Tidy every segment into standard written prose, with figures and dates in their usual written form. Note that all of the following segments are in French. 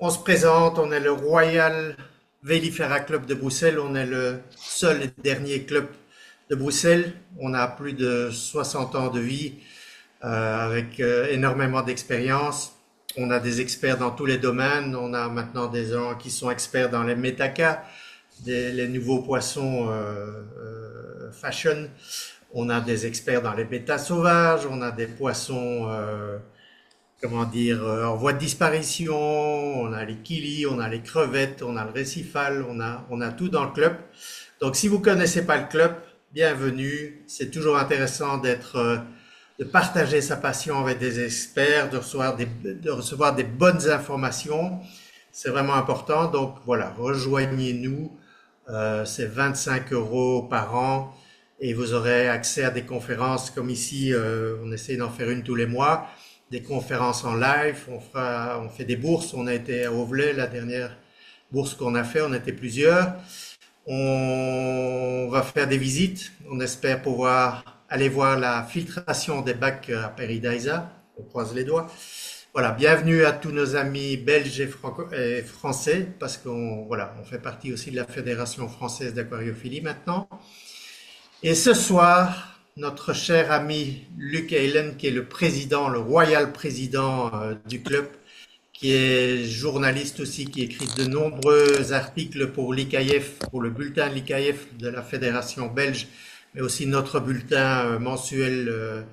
On se présente, on est le Royal Vélifera Club de Bruxelles. On est le seul et dernier club de Bruxelles. On a plus de 60 ans de vie avec énormément d'expérience. On a des experts dans tous les domaines. On a maintenant des gens qui sont experts dans les métacas, les nouveaux poissons fashion. On a des experts dans les bêtas sauvages. On a des poissons comment dire, en voie de disparition, on a les kilis, on a les crevettes, on a le récifal, on a tout dans le club. Donc si vous connaissez pas le club, bienvenue. C'est toujours intéressant de partager sa passion avec des experts, de recevoir des bonnes informations. C'est vraiment important. Donc voilà, rejoignez-nous. C'est 25 € par an et vous aurez accès à des conférences comme ici. On essaie d'en faire une tous les mois, des conférences en live, on fait des bourses, on a été à Auvelais, la dernière bourse qu'on a fait, on était plusieurs. On va faire des visites, on espère pouvoir aller voir la filtration des bacs à Paradisa, on croise les doigts. Voilà, bienvenue à tous nos amis belges et français, parce qu'on voilà, on fait partie aussi de la Fédération française d'aquariophilie maintenant. Et ce soir, notre cher ami Luc Aylen, qui est le président, le royal président du club, qui est journaliste aussi, qui écrit de nombreux articles pour l'IKF, pour le bulletin de l'IKF de la Fédération belge, mais aussi notre bulletin mensuel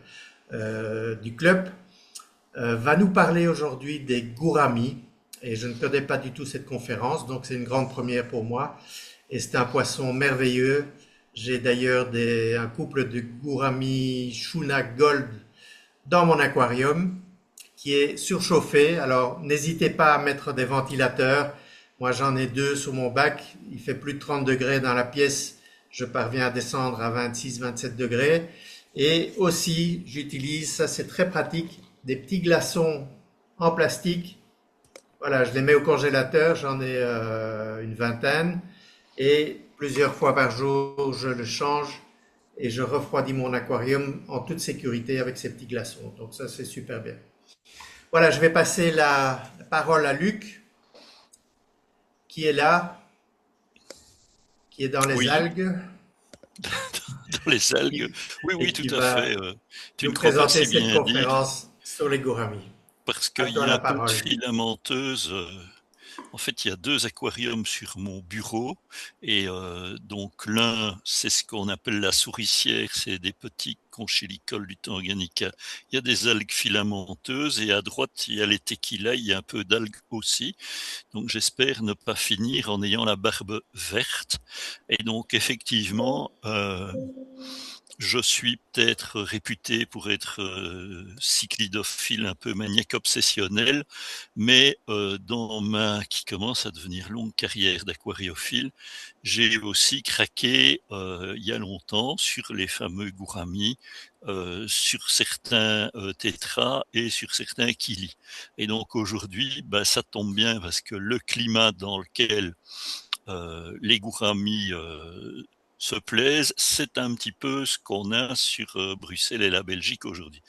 du club, va nous parler aujourd'hui des gouramis. Et je ne connais pas du tout cette conférence, donc c'est une grande première pour moi. Et c'est un poisson merveilleux. J'ai d'ailleurs un couple de gouramis Shuna Gold dans mon aquarium qui est surchauffé. Alors n'hésitez pas à mettre des ventilateurs. Moi j'en ai deux sous mon bac. Il fait plus de 30 degrés dans la pièce. Je parviens à descendre à 26-27 degrés. Et aussi j'utilise, ça c'est très pratique, des petits glaçons en plastique. Voilà, je les mets au congélateur. J'en ai une vingtaine. Et plusieurs fois par jour, je le change et je refroidis mon aquarium en toute sécurité avec ces petits glaçons. Donc ça, c'est super bien. Voilà, je vais passer la parole à Luc, qui est là, qui est dans les Oui, algues dans les algues. Oui, et oui, qui tout à fait. va Tu ne nous crois pas présenter si cette bien dire, conférence sur les gouramis. parce À qu'il toi y a la un peu de parole. filamenteuse. En fait, il y a deux aquariums sur mon bureau. Et donc, l'un, c'est ce qu'on appelle la souricière. C'est des petits conchilicoles du Tanganyika. Il y a des algues filamenteuses. Et à droite, il y a les tequilas. Il y a un peu d'algues aussi. Donc, j'espère ne pas finir en ayant la barbe verte. Et donc, effectivement, je suis peut-être réputé pour être cyclidophile, un peu maniaque obsessionnel, mais dans ma qui commence à devenir longue carrière d'aquariophile, j'ai aussi craqué il y a longtemps sur les fameux gouramis, sur certains tétras et sur certains kilis. Et donc aujourd'hui, bah, ça tombe bien parce que le climat dans lequel les gouramis se plaisent, c'est un petit peu ce qu'on a sur Bruxelles et la Belgique aujourd'hui.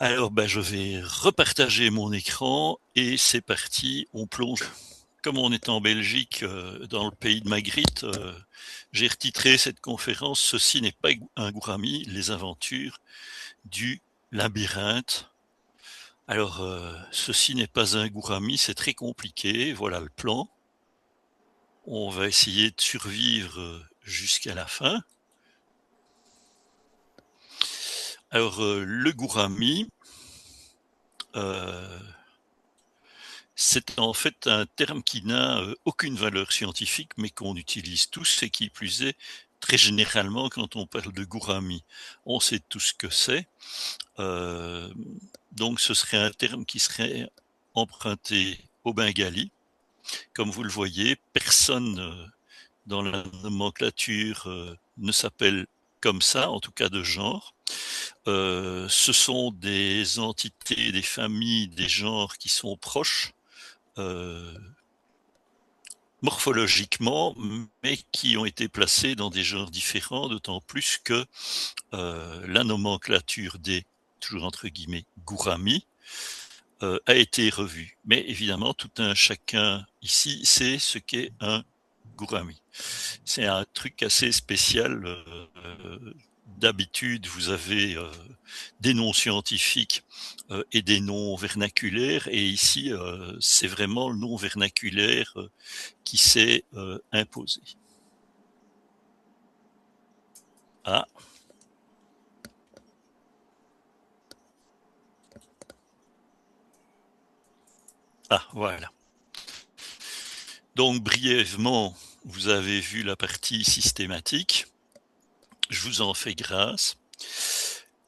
Alors, ben, je vais repartager mon écran et c'est parti, on plonge. Comme on est en Belgique, dans le pays de Magritte, j'ai retitré cette conférence « Ceci n'est pas un gourami, les aventures du labyrinthe ». Alors, ceci n'est pas un gourami, c'est très compliqué, voilà le plan. On va essayer de survivre jusqu'à la fin. Alors, le gourami, c'est en fait un terme qui n'a aucune valeur scientifique, mais qu'on utilise tous et qui plus est, très généralement, quand on parle de gourami, on sait tout ce que c'est. Donc, ce serait un terme qui serait emprunté au bengali. Comme vous le voyez, personne dans la nomenclature ne s'appelle comme ça, en tout cas de genre. Ce sont des entités, des familles, des genres qui sont proches morphologiquement, mais qui ont été placés dans des genres différents, d'autant plus que la nomenclature des, toujours entre guillemets, gouramis, a été revu. Mais évidemment, tout un chacun ici sait ce qu'est un gourami. C'est un truc assez spécial. D'habitude, vous avez des noms scientifiques et des noms vernaculaires, et ici, c'est vraiment le nom vernaculaire qui s'est imposé. Ah. Ah, voilà. Donc, brièvement, vous avez vu la partie systématique. Je vous en fais grâce.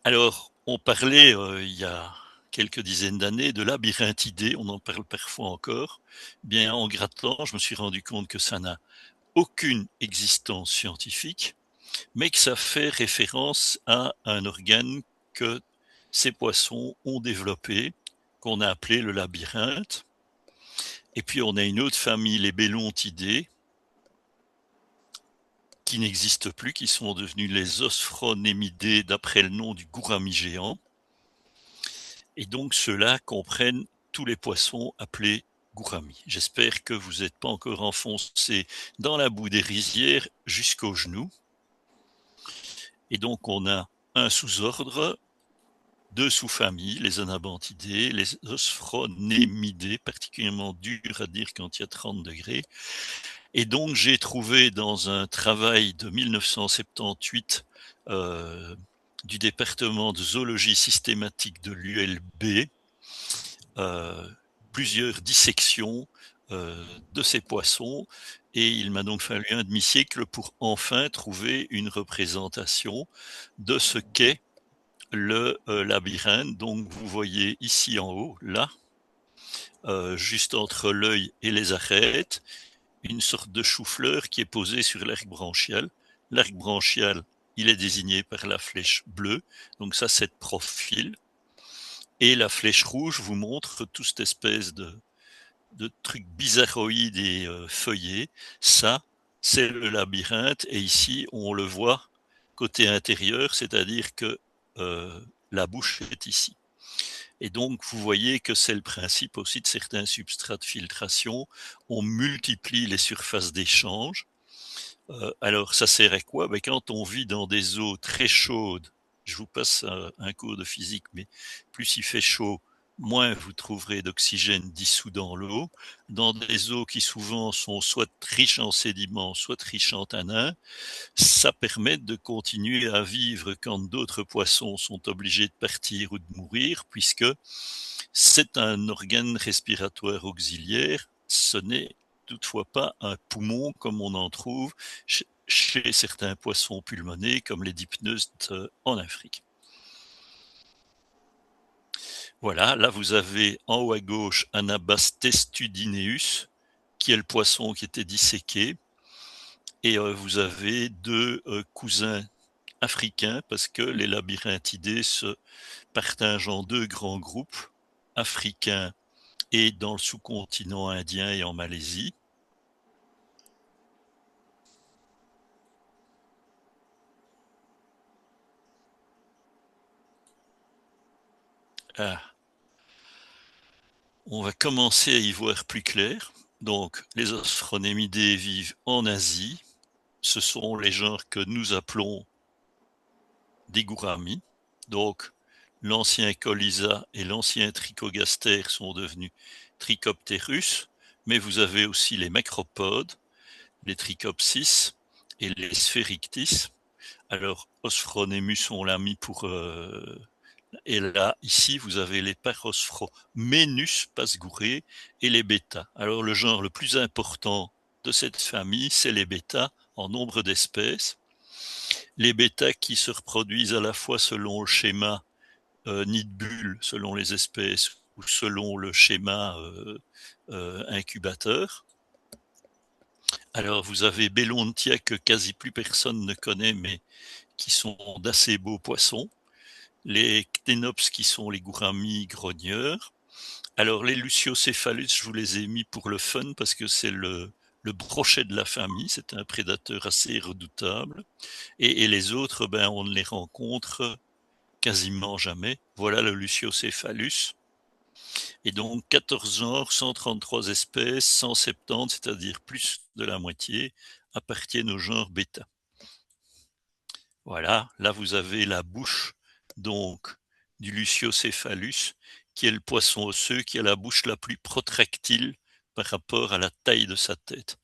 Alors, on parlait il y a quelques dizaines d'années de labyrinthidés, on en parle parfois encore. Bien, en grattant, je me suis rendu compte que ça n'a aucune existence scientifique, mais que ça fait référence à un organe que ces poissons ont développé, qu'on a appelé le labyrinthe. Et puis on a une autre famille, les bélontidés, qui n'existent plus, qui sont devenus les osphronémidés d'après le nom du gourami géant. Et donc ceux-là comprennent tous les poissons appelés gourami. J'espère que vous n'êtes pas encore enfoncé dans la boue des rizières jusqu'aux genoux. Et donc on a un sous-ordre, deux sous-familles, les anabantidés, les osphronémidés, particulièrement dur à dire quand il y a 30 degrés. Et donc j'ai trouvé dans un travail de 1978 du département de zoologie systématique de l'ULB, plusieurs dissections de ces poissons, et il m'a donc fallu un demi-siècle pour enfin trouver une représentation de ce qu'est le labyrinthe. Donc vous voyez ici en haut, là, juste entre l'œil et les arêtes, une sorte de chou-fleur qui est posé sur l'arc branchial. L'arc branchial, il est désigné par la flèche bleue, donc ça c'est de profil. Et la flèche rouge vous montre toute cette espèce de trucs bizarroïdes et feuillés. Ça, c'est le labyrinthe, et ici on le voit côté intérieur, c'est-à-dire que la bouche est ici. Et donc vous voyez que c'est le principe aussi de certains substrats de filtration. On multiplie les surfaces d'échange. Alors ça sert à quoi? Ben, quand on vit dans des eaux très chaudes, je vous passe un cours de physique, mais plus il fait chaud, moins vous trouverez d'oxygène dissous dans l'eau. Dans des eaux qui souvent sont soit riches en sédiments, soit riches en tanins, ça permet de continuer à vivre quand d'autres poissons sont obligés de partir ou de mourir, puisque c'est un organe respiratoire auxiliaire. Ce n'est toutefois pas un poumon comme on en trouve chez certains poissons pulmonés comme les dipneustes en Afrique. Voilà, là vous avez en haut à gauche Anabas testudineus, qui est le poisson qui était disséqué, et vous avez deux cousins africains, parce que les labyrinthidés se partagent en deux grands groupes, africains et dans le sous-continent indien et en Malaisie. Ah. On va commencer à y voir plus clair. Donc, les osphronémidés vivent en Asie. Ce sont les genres que nous appelons des gouramis. Donc, l'ancien Colysa et l'ancien Trichogaster sont devenus Trichopterus, mais vous avez aussi les macropodes, les Trichopsis et les Spherictis. Alors, Osphonemus, on l'a mis pour... et là, ici, vous avez les Parosphomenus pasgourés et les bêtas. Alors, le genre le plus important de cette famille, c'est les bêtas en nombre d'espèces. Les bêtas qui se reproduisent à la fois selon le schéma nid de bulle, selon les espèces, ou selon le schéma incubateur. Alors, vous avez Bellontia que quasi plus personne ne connaît, mais qui sont d'assez beaux poissons. Les cténops qui sont les gouramis grogneurs. Alors, les Luciocéphalus, je vous les ai mis pour le fun parce que c'est le brochet de la famille. C'est un prédateur assez redoutable. Et les autres, ben, on ne les rencontre quasiment jamais. Voilà le Luciocéphalus. Et donc 14 genres, 133 espèces, 170, c'est-à-dire plus de la moitié, appartiennent au genre bêta. Voilà, là vous avez la bouche donc du Luciocéphalus, qui est le poisson osseux qui a la bouche la plus protractile par rapport à la taille de sa tête.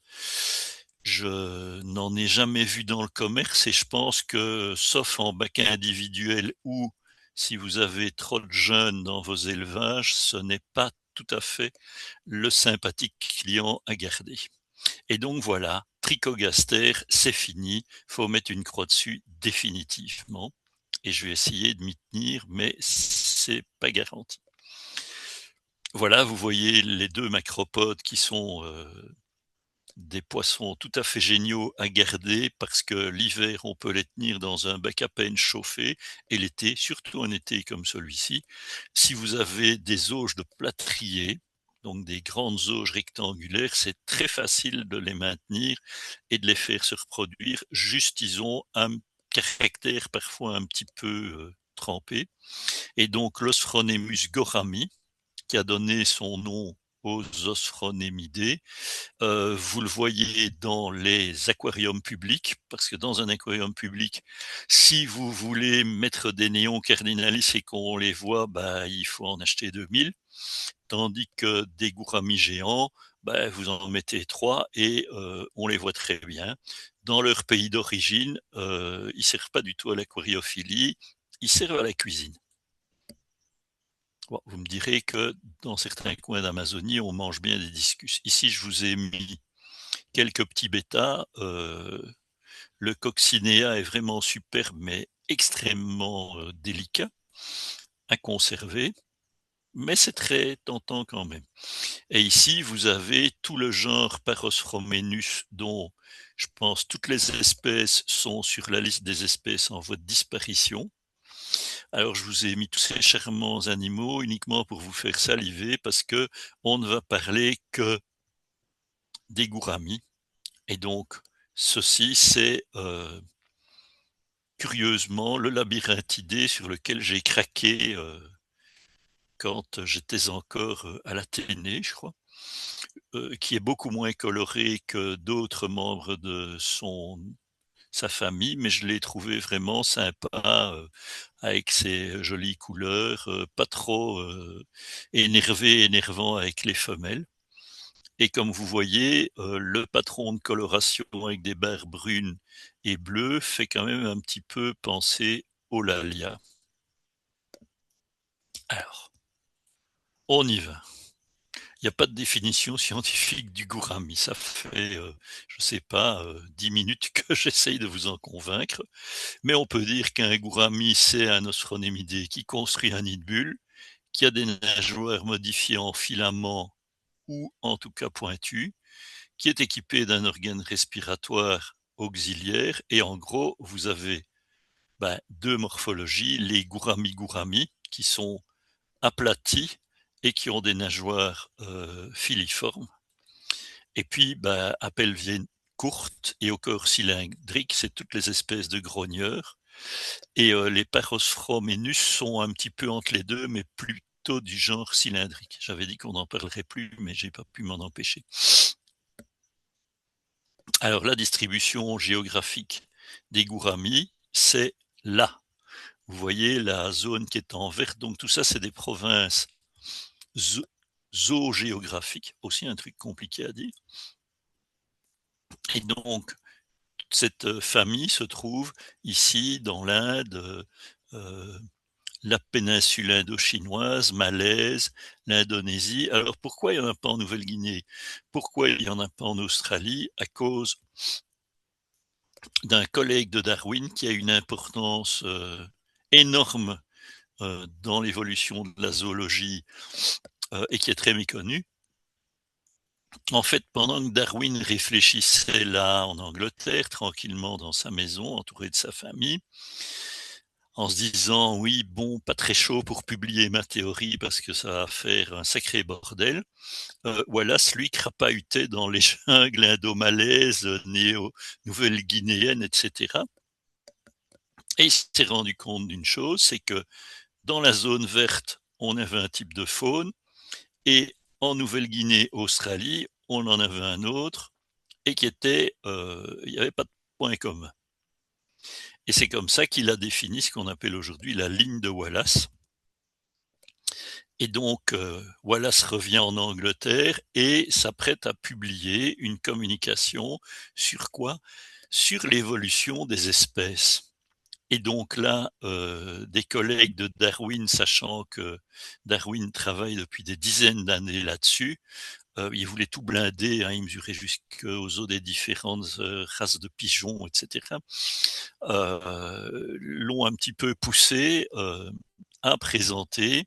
Je n'en ai jamais vu dans le commerce et je pense que, sauf en bac individuel ou si vous avez trop de jeunes dans vos élevages, ce n'est pas tout à fait le sympathique client à garder. Et donc voilà, Trichogaster, c'est fini, faut mettre une croix dessus définitivement. Et je vais essayer de m'y tenir, mais c'est pas garanti. Voilà, vous voyez les deux macropodes qui sont des poissons tout à fait géniaux à garder parce que l'hiver, on peut les tenir dans un bac à peine chauffé et l'été, surtout en été comme celui-ci, si vous avez des auges de plâtrier, donc des grandes auges rectangulaires, c'est très facile de les maintenir et de les faire se reproduire. Juste, ils ont un caractère parfois un petit peu trempé. Et donc, l'Osphronemus gorami, qui a donné son nom aux Osphronemidés, vous le voyez dans les aquariums publics, parce que dans un aquarium public, si vous voulez mettre des néons cardinalis et qu'on les voit, bah, il faut en acheter 2000, tandis que des gouramis géants, bah, vous en mettez 3 et on les voit très bien. Dans leur pays d'origine, ils ne servent pas du tout à l'aquariophilie, ils servent à la cuisine. Bon, vous me direz que dans certains coins d'Amazonie, on mange bien des discus. Ici, je vous ai mis quelques petits bêtas. Le coccinea est vraiment superbe, mais extrêmement délicat à conserver, mais c'est très tentant quand même. Et ici, vous avez tout le genre Parosphromenus, dont je pense toutes les espèces sont sur la liste des espèces en voie de disparition. Alors, je vous ai mis tous ces charmants animaux uniquement pour vous faire saliver, parce que on ne va parler que des gouramis. Et donc, ceci, c'est curieusement le labyrinthidé sur lequel j'ai craqué quand j'étais encore à l'Athénée, je crois, qui est beaucoup moins coloré que d'autres membres de sa famille, mais je l'ai trouvé vraiment sympa avec ses jolies couleurs, pas trop énervant avec les femelles. Et comme vous voyez, le patron de coloration avec des barres brunes et bleues fait quand même un petit peu penser au Lalia. Alors, on y va. Il n'y a pas de définition scientifique du gourami. Ça fait, je ne sais pas, 10 minutes que j'essaye de vous en convaincre. Mais on peut dire qu'un gourami, c'est un Osphronemidé qui construit un nid de bulle, qui a des nageoires modifiées en filaments ou en tout cas pointues, qui est équipé d'un organe respiratoire auxiliaire. Et en gros, vous avez deux morphologies, les gourami-gourami, qui sont aplatis et qui ont des nageoires filiformes. Et puis, à pelvienne courte et au corps cylindrique, c'est toutes les espèces de grogneurs. Et les Parosphromenus sont un petit peu entre les deux, mais plutôt du genre cylindrique. J'avais dit qu'on n'en parlerait plus, mais j'ai pas pu m'en empêcher. Alors, la distribution géographique des gouramis, c'est là. Vous voyez la zone qui est en vert. Donc, tout ça, c'est des provinces zoogéographiques, aussi un truc compliqué à dire. Et donc, cette famille se trouve ici dans l'Inde, la péninsule indo-chinoise, Malaise, l'Indonésie. Alors pourquoi il n'y en a pas en Nouvelle-Guinée? Pourquoi il n'y en a pas en Australie? À cause d'un collègue de Darwin qui a une importance énorme dans l'évolution de la zoologie et qui est très méconnu. En fait, pendant que Darwin réfléchissait là en Angleterre, tranquillement dans sa maison, entouré de sa famille, en se disant oui, bon, pas très chaud pour publier ma théorie parce que ça va faire un sacré bordel, Wallace, lui, crapahutait dans les jungles indo-malaises, néo-nouvelle-guinéennes, etc. Et il s'est rendu compte d'une chose, c'est que dans la zone verte, on avait un type de faune, Et en Nouvelle-Guinée, Australie, on en avait un autre et qui était, il n'y avait pas de point commun. Et c'est comme ça qu'il a défini ce qu'on appelle aujourd'hui la ligne de Wallace. Et donc, Wallace revient en Angleterre et s'apprête à publier une communication sur quoi? Sur l'évolution des espèces. Et donc là, des collègues de Darwin, sachant que Darwin travaille depuis des dizaines d'années là-dessus, ils voulaient tout blinder, hein, ils mesuraient jusqu'aux os des différentes races de pigeons, etc. L'ont un petit peu poussé à présenter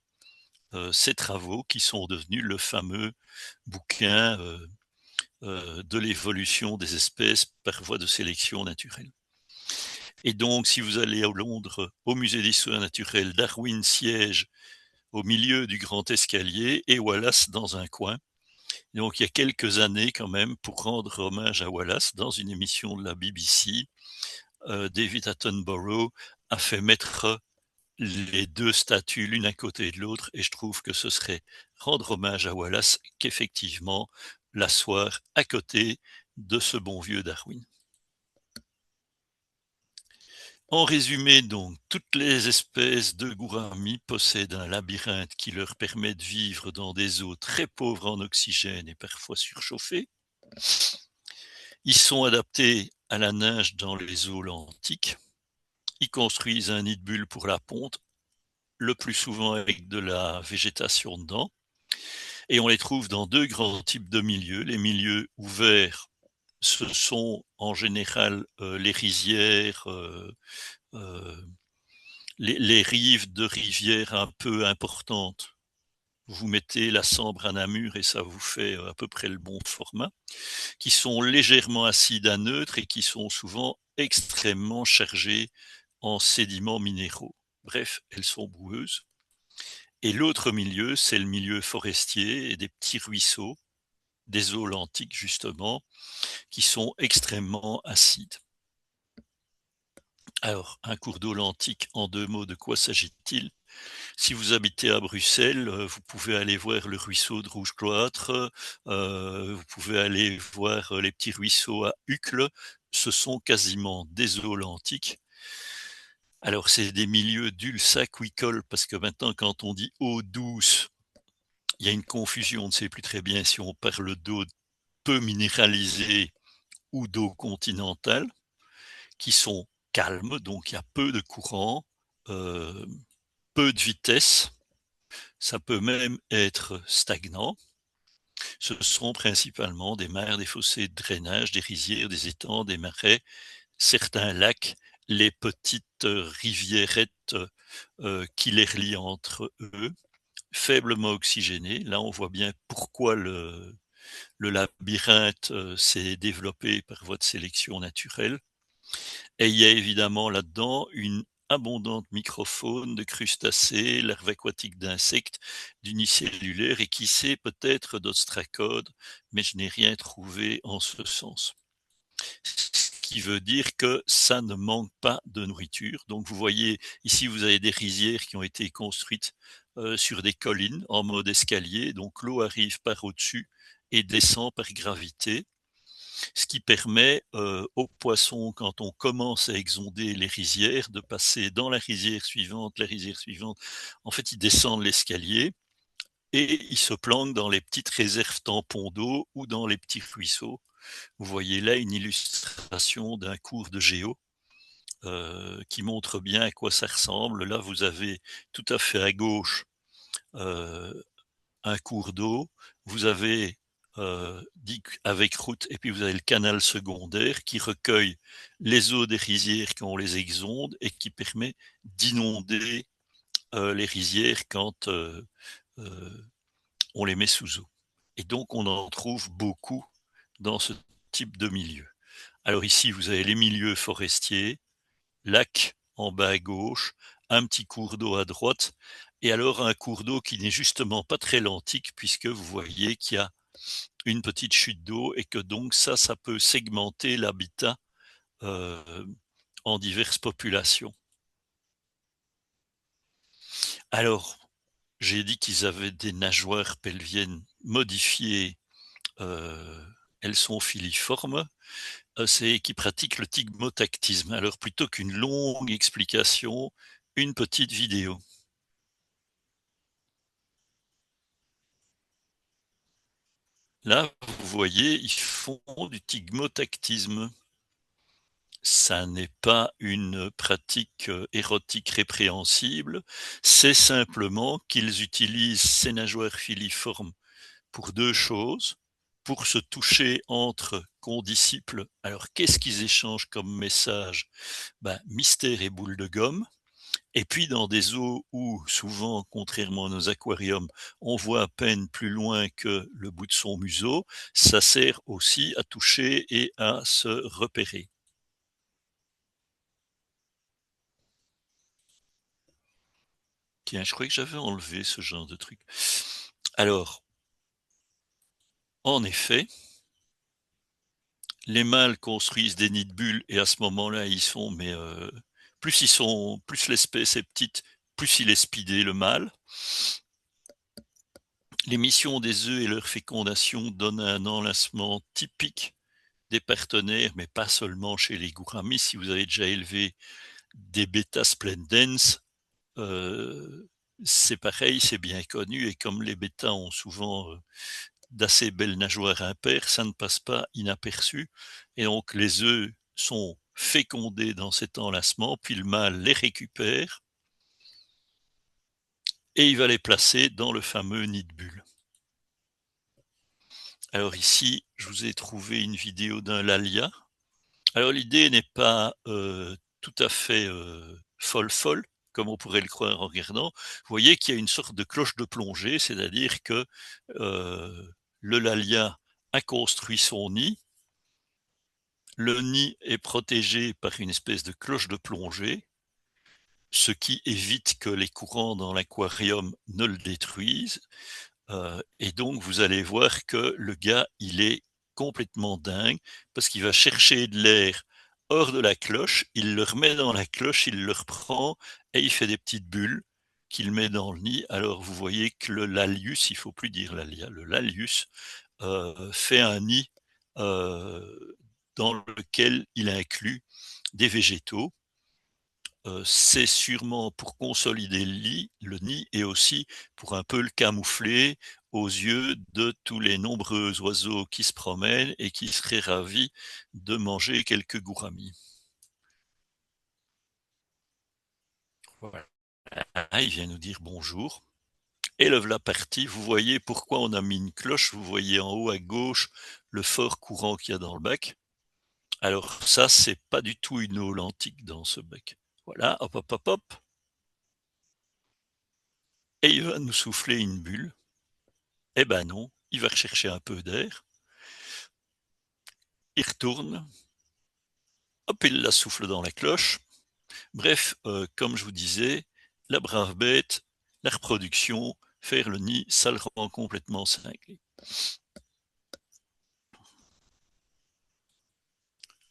ces travaux qui sont devenus le fameux bouquin de l'évolution des espèces par voie de sélection naturelle. Et donc, si vous allez à Londres, au musée d'histoire naturelle, Darwin siège au milieu du grand escalier et Wallace dans un coin. Et donc, il y a quelques années quand même, pour rendre hommage à Wallace, dans une émission de la BBC, David Attenborough a fait mettre les deux statues l'une à côté de l'autre, et je trouve que ce serait rendre hommage à Wallace qu'effectivement l'asseoir à côté de ce bon vieux Darwin. En résumé donc, toutes les espèces de gouramis possèdent un labyrinthe qui leur permet de vivre dans des eaux très pauvres en oxygène et parfois surchauffées. Ils sont adaptés à la nage dans les eaux lentiques. Ils construisent un nid de bulles pour la ponte, le plus souvent avec de la végétation dedans. Et on les trouve dans deux grands types de milieux. Les milieux ouverts, ce sont en général les rizières, les rives de rivières un peu importantes. Vous mettez la Sambre à Namur et ça vous fait à peu près le bon format, qui sont légèrement acides à neutre et qui sont souvent extrêmement chargées en sédiments minéraux. Bref, elles sont boueuses. Et l'autre milieu, c'est le milieu forestier et des petits ruisseaux, des eaux lentiques justement, qui sont extrêmement acides. Alors, un cours d'eau lentique, en deux mots, de quoi s'agit-il? Si vous habitez à Bruxelles, vous pouvez aller voir le ruisseau de Rouge-Cloître, vous pouvez aller voir les petits ruisseaux à Uccle. Ce sont quasiment des eaux lentiques. Alors, c'est des milieux dulce-aquicole, parce que maintenant, quand on dit eau douce, il y a une confusion, on ne sait plus très bien si on parle d'eau peu minéralisée ou d'eau continentale, qui sont calmes, donc il y a peu de courant, peu de vitesse. Ça peut même être stagnant. Ce sont principalement des mares, des fossés de drainage, des rizières, des étangs, des marais, certains lacs, les petites rivierettes qui les relient entre eux, faiblement oxygénées. Là, on voit bien pourquoi le labyrinthe s'est développé par voie de sélection naturelle. Et il y a évidemment là-dedans une abondante microfaune de crustacés, larves aquatiques d'insectes, d'unicellulaires et qui sait peut-être d'ostracodes, mais je n'ai rien trouvé en ce sens. Ce qui veut dire que ça ne manque pas de nourriture. Donc vous voyez, ici vous avez des rizières qui ont été construites sur des collines en mode escalier, donc l'eau arrive par au-dessus et descend par gravité, ce qui permet aux poissons, quand on commence à exonder les rizières, de passer dans la rizière suivante, la rizière suivante. En fait, ils descendent l'escalier et ils se planquent dans les petites réserves tampons d'eau ou dans les petits ruisseaux. Vous voyez là une illustration d'un cours de géo qui montre bien à quoi ça ressemble. Là, vous avez tout à fait à gauche euh, un cours d'eau, vous avez avec route, et puis vous avez le canal secondaire qui recueille les eaux des rizières quand on les exonde et qui permet d'inonder les rizières quand on les met sous eau. Et donc on en trouve beaucoup dans ce type de milieu. Alors ici, vous avez les milieux forestiers, lac en bas à gauche, un petit cours d'eau à droite, et alors un cours d'eau qui n'est justement pas très lentique, puisque vous voyez qu'il y a une petite chute d'eau et que donc ça peut segmenter l'habitat euh, en diverses populations. Alors, j'ai dit qu'ils avaient des nageoires pelviennes modifiées, elles sont filiformes, c'est qu'ils pratiquent le tigmotactisme. Alors plutôt qu'une longue explication, une petite vidéo. Là, vous voyez, ils font du tigmotactisme. Ça n'est pas une pratique, érotique répréhensible, c'est simplement qu'ils utilisent ces nageoires filiformes pour 2 choses, pour se toucher entre condisciples. Alors qu'est-ce qu'ils échangent comme message? Ben, mystère et boule de gomme. Et puis dans des eaux où souvent, contrairement à nos aquariums, on voit à peine plus loin que le bout de son museau, ça sert aussi à toucher et à se repérer. Tiens, je croyais que j'avais enlevé ce genre de truc. Alors, en effet, les mâles construisent des nids de bulles et à ce moment-là, ils sont plus l'espèce est petite, plus il est speedé le mâle. L'émission des œufs et leur fécondation donnent un enlacement typique des partenaires, mais pas seulement chez les gouramis. Si vous avez déjà élevé des bêta splendens, c'est pareil, c'est bien connu et comme les bêtas ont souvent, d'assez belles nageoires impaires, ça ne passe pas inaperçu et donc les œufs sont fécondés dans cet enlacement, puis le mâle les récupère et il va les placer dans le fameux nid de bulles. Alors ici, je vous ai trouvé une vidéo d'un lalia. Alors l'idée n'est pas, tout à fait, folle, comme on pourrait le croire en regardant. Vous voyez qu'il y a une sorte de cloche de plongée, c'est-à-dire que, le lalia a construit son nid. Le nid est protégé par une espèce de cloche de plongée, ce qui évite que les courants dans l'aquarium ne le détruisent. Et donc vous allez voir que le gars, il est complètement dingue parce qu'il va chercher de l'air hors de la cloche, il le remet dans la cloche, il le reprend et il fait des petites bulles qu'il met dans le nid. Alors vous voyez que le Lalius, il faut plus dire Lalia, le Lalius, fait un nid, dans lequel il inclut des végétaux. C'est sûrement pour consolider le nid et aussi pour un peu le camoufler aux yeux de tous les nombreux oiseaux qui se promènent et qui seraient ravis de manger quelques gouramis. Voilà. Ah, il vient nous dire bonjour. Et le voilà parti. Vous voyez pourquoi on a mis une cloche. Vous voyez en haut à gauche le fort courant qu'il y a dans le bac. Alors ça, c'est pas du tout une eau lentique dans ce bac. Voilà, hop, hop, hop, hop. Et il va nous souffler une bulle. Eh ben non, il va rechercher un peu d'air. Il retourne. Hop, il la souffle dans la cloche. Bref, comme je vous disais, la brave bête, la reproduction, faire le nid, ça le rend complètement cinglé.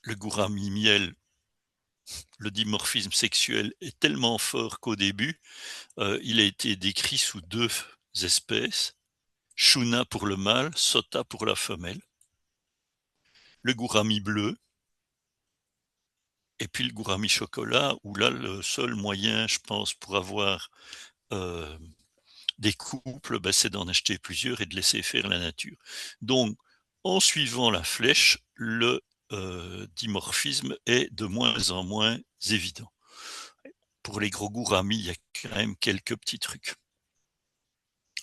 Le gourami miel, le dimorphisme sexuel est tellement fort qu'au début, il a été décrit sous 2 espèces, Shuna pour le mâle, Sota pour la femelle. Le gourami bleu, et puis le gourami chocolat, où là, le seul moyen, je pense, pour avoir euh, des couples, ben, c'est d'en acheter plusieurs et de laisser faire la nature. Donc, en suivant la flèche, le dimorphisme est de moins en moins évident. Pour les gros gouramis, il y a quand même quelques petits trucs.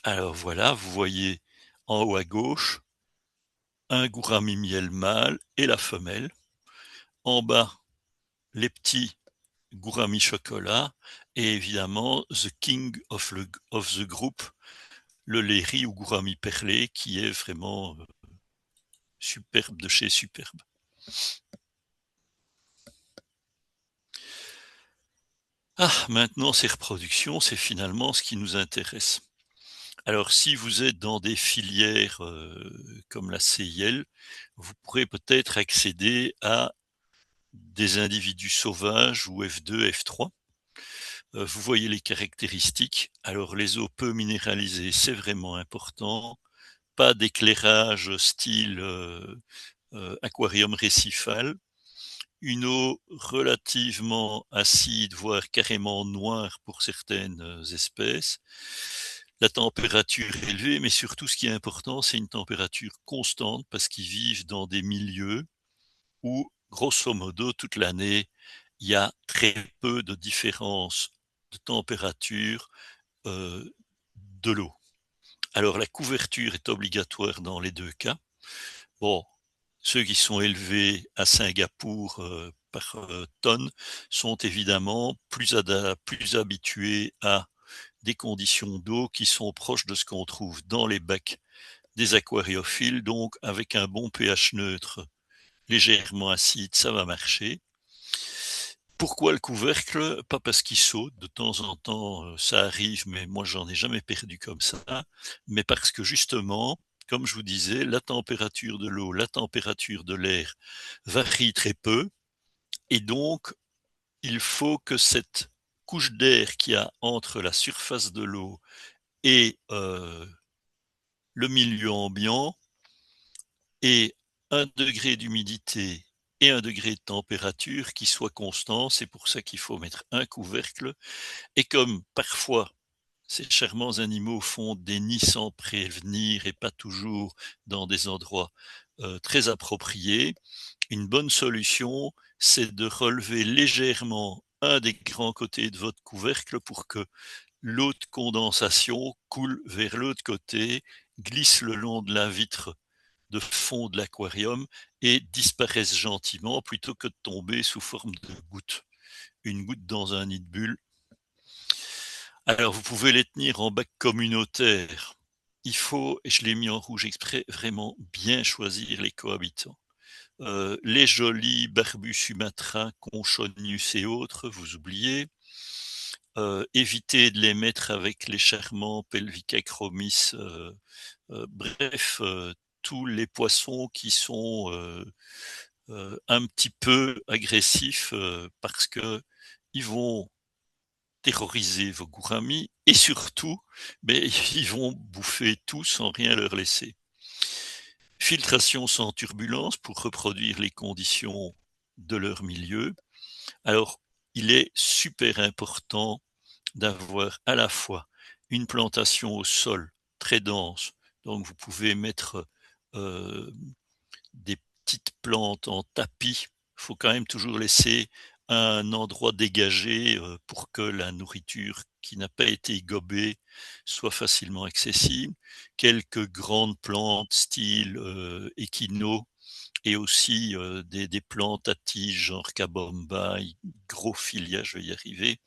Alors voilà, vous voyez en haut à gauche un gourami miel mâle et la femelle. En bas, les petits gourami chocolat et évidemment the king of the group, le Léry ou gourami perlé qui est vraiment superbe de chez superbe. Ah, maintenant ces reproductions, c'est finalement ce qui nous intéresse. Alors si vous êtes dans des filières comme la CIL, vous pourrez peut-être accéder à des individus sauvages ou F2, F3. Vous voyez les caractéristiques. Alors les eaux peu minéralisées, c'est vraiment important. Pas d'éclairage style, aquarium récifal. Une eau relativement acide, voire carrément noire pour certaines espèces. La température élevée, mais surtout ce qui est important, c'est une température constante parce qu'ils vivent dans des milieux où, grosso modo, toute l'année, il y a très peu de différence de température de l'eau. Alors la couverture est obligatoire dans les deux cas. Bon, ceux qui sont élevés à Singapour par tonne sont évidemment plus habitués à des conditions d'eau qui sont proches de ce qu'on trouve dans les bacs des aquariophiles, donc avec un bon pH neutre légèrement acide, ça va marcher. Pourquoi le couvercle? Pas parce qu'il saute, de temps en temps ça arrive, mais moi j'en ai jamais perdu comme ça, mais parce que justement, comme je vous disais, la température de l'eau, la température de l'air varie très peu, et donc il faut que cette couche d'air qu'il y a entre la surface de l'eau et le milieu ambiant ait 1 degré d'humidité et 1 degré de température qui soit constant. C'est pour ça qu'il faut mettre un couvercle. Et comme parfois ces charmants animaux font des nids sans prévenir et pas toujours dans des endroits très appropriés, une bonne solution, c'est de relever légèrement un des grands côtés de votre couvercle pour que l'eau de condensation coule vers l'autre côté, glisse le long de la vitre de fond de l'aquarium et disparaisse gentiment plutôt que de tomber sous forme de goutte. Une goutte dans un nid de bulle. Alors vous pouvez les tenir en bac communautaire. Il faut, et je l'ai mis en rouge exprès, vraiment bien choisir les cohabitants. Les jolis barbus sumatras, conchonius et autres, vous oubliez. Évitez de les mettre avec les charmants Pelvica chromis, bref, tous les poissons qui sont un petit peu agressifs parce que ils vont terroriser vos gouramis et surtout, mais ils vont bouffer tout sans rien leur laisser. Filtration sans turbulence pour reproduire les conditions de leur milieu. Alors, il est super important d'avoir à la fois une plantation au sol très dense, donc vous pouvez mettre euh, des petites plantes en tapis. Il faut quand même toujours laisser un endroit dégagé pour que la nourriture qui n'a pas été gobée soit facilement accessible. Quelques grandes plantes style échino et aussi des plantes à tiges genre Kabomba, Grophilia, je vais y arriver.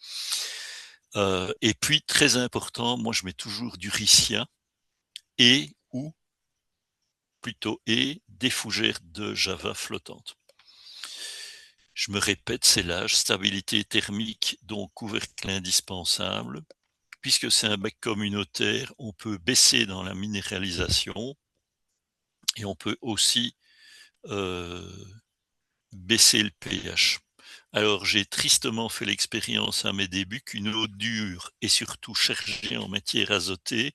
Et puis très important, moi je mets toujours du Riccia et ou plutôt et des fougères de Java flottantes. Je me répète, c'est l'âge, stabilité thermique, donc couvercle indispensable. Puisque c'est un bac communautaire, on peut baisser dans la minéralisation et on peut aussi euh, baisser le pH. Alors j'ai tristement fait l'expérience à mes débuts qu'une eau dure et surtout chargée en matière azotée,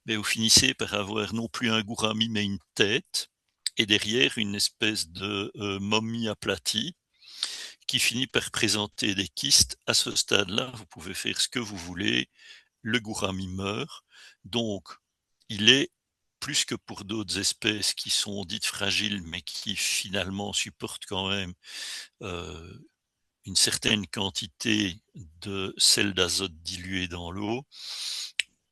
mais vous finissez par avoir non plus un gourami mais une tête et derrière une espèce de momie aplatie qui finit par présenter des kystes. À ce stade-là, vous pouvez faire ce que vous voulez, le gourami meurt. Donc, il est plus que pour d'autres espèces qui sont dites fragiles, mais qui finalement supportent quand même euh, une certaine quantité de sel d'azote dilué dans l'eau.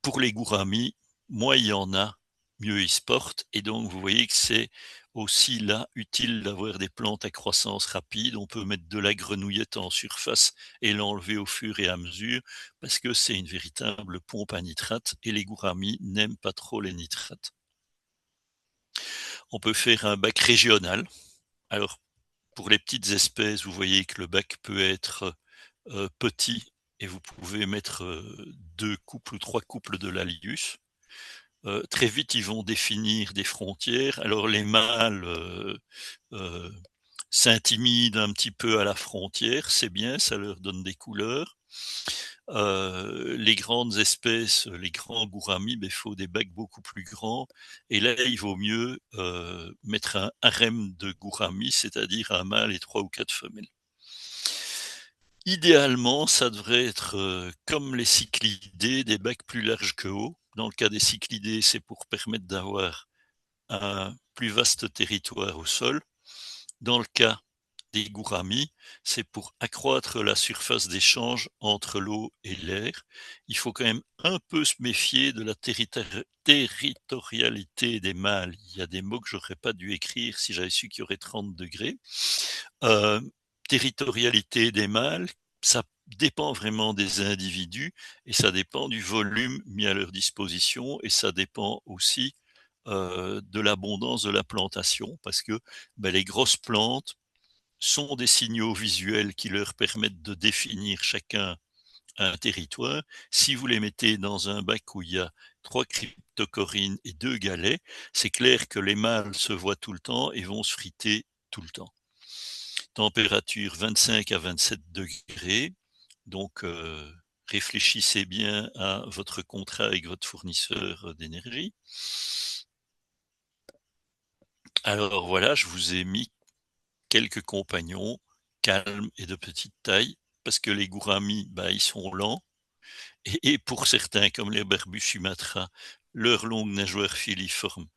Pour les gouramis, moins il y en a, mieux ils se portent. Et donc, vous voyez que c'est aussi là utile d'avoir des plantes à croissance rapide. On peut mettre de la grenouillette en surface et l'enlever au fur et à mesure parce que c'est une véritable pompe à nitrate et les gouramis n'aiment pas trop les nitrates. On peut faire un bac régional. Alors, pour les petites espèces, vous voyez que le bac peut être petit et vous pouvez mettre 2 couples ou 3 couples de Lalius. Très vite, ils vont définir des frontières. Alors les mâles euh, s'intimident un petit peu à la frontière, c'est bien, ça leur donne des couleurs. Les grandes espèces, les grands gouramis, il faut des bacs beaucoup plus grands et là, il vaut mieux, mettre un harem de gouramis, c'est-à-dire un mâle et 3 ou 4 femelles. Idéalement, ça devrait être, comme les cyclidés, des bacs plus larges que hauts. Dans le cas des cyclidés, c'est pour permettre d'avoir un plus vaste territoire au sol. Dans le cas des gouramis, c'est pour accroître la surface d'échange entre l'eau et l'air. Il faut quand même un peu se méfier de la territorialité des mâles. Il y a des mots que j'aurais pas dû écrire si j'avais su qu'il y aurait 30 degrés. Euh, Territorialité des mâles, ça dépend vraiment des individus et ça dépend du volume mis à leur disposition et ça dépend aussi de l'abondance de la plantation parce que les grosses plantes sont des signaux visuels qui leur permettent de définir chacun un territoire. Si vous les mettez dans un bac où il y a 3 cryptocorines et 2 galets, c'est clair que les mâles se voient tout le temps et vont se friter tout le temps. Température 25 à 27 degrés. Donc, réfléchissez bien à votre contrat avec votre fournisseur d'énergie. Alors voilà, je vous ai mis quelques compagnons calmes et de petite taille, parce que les gouramis, ils sont lents. Et pour certains, comme les barbus Sumatra, leurs longues nageoires filiformes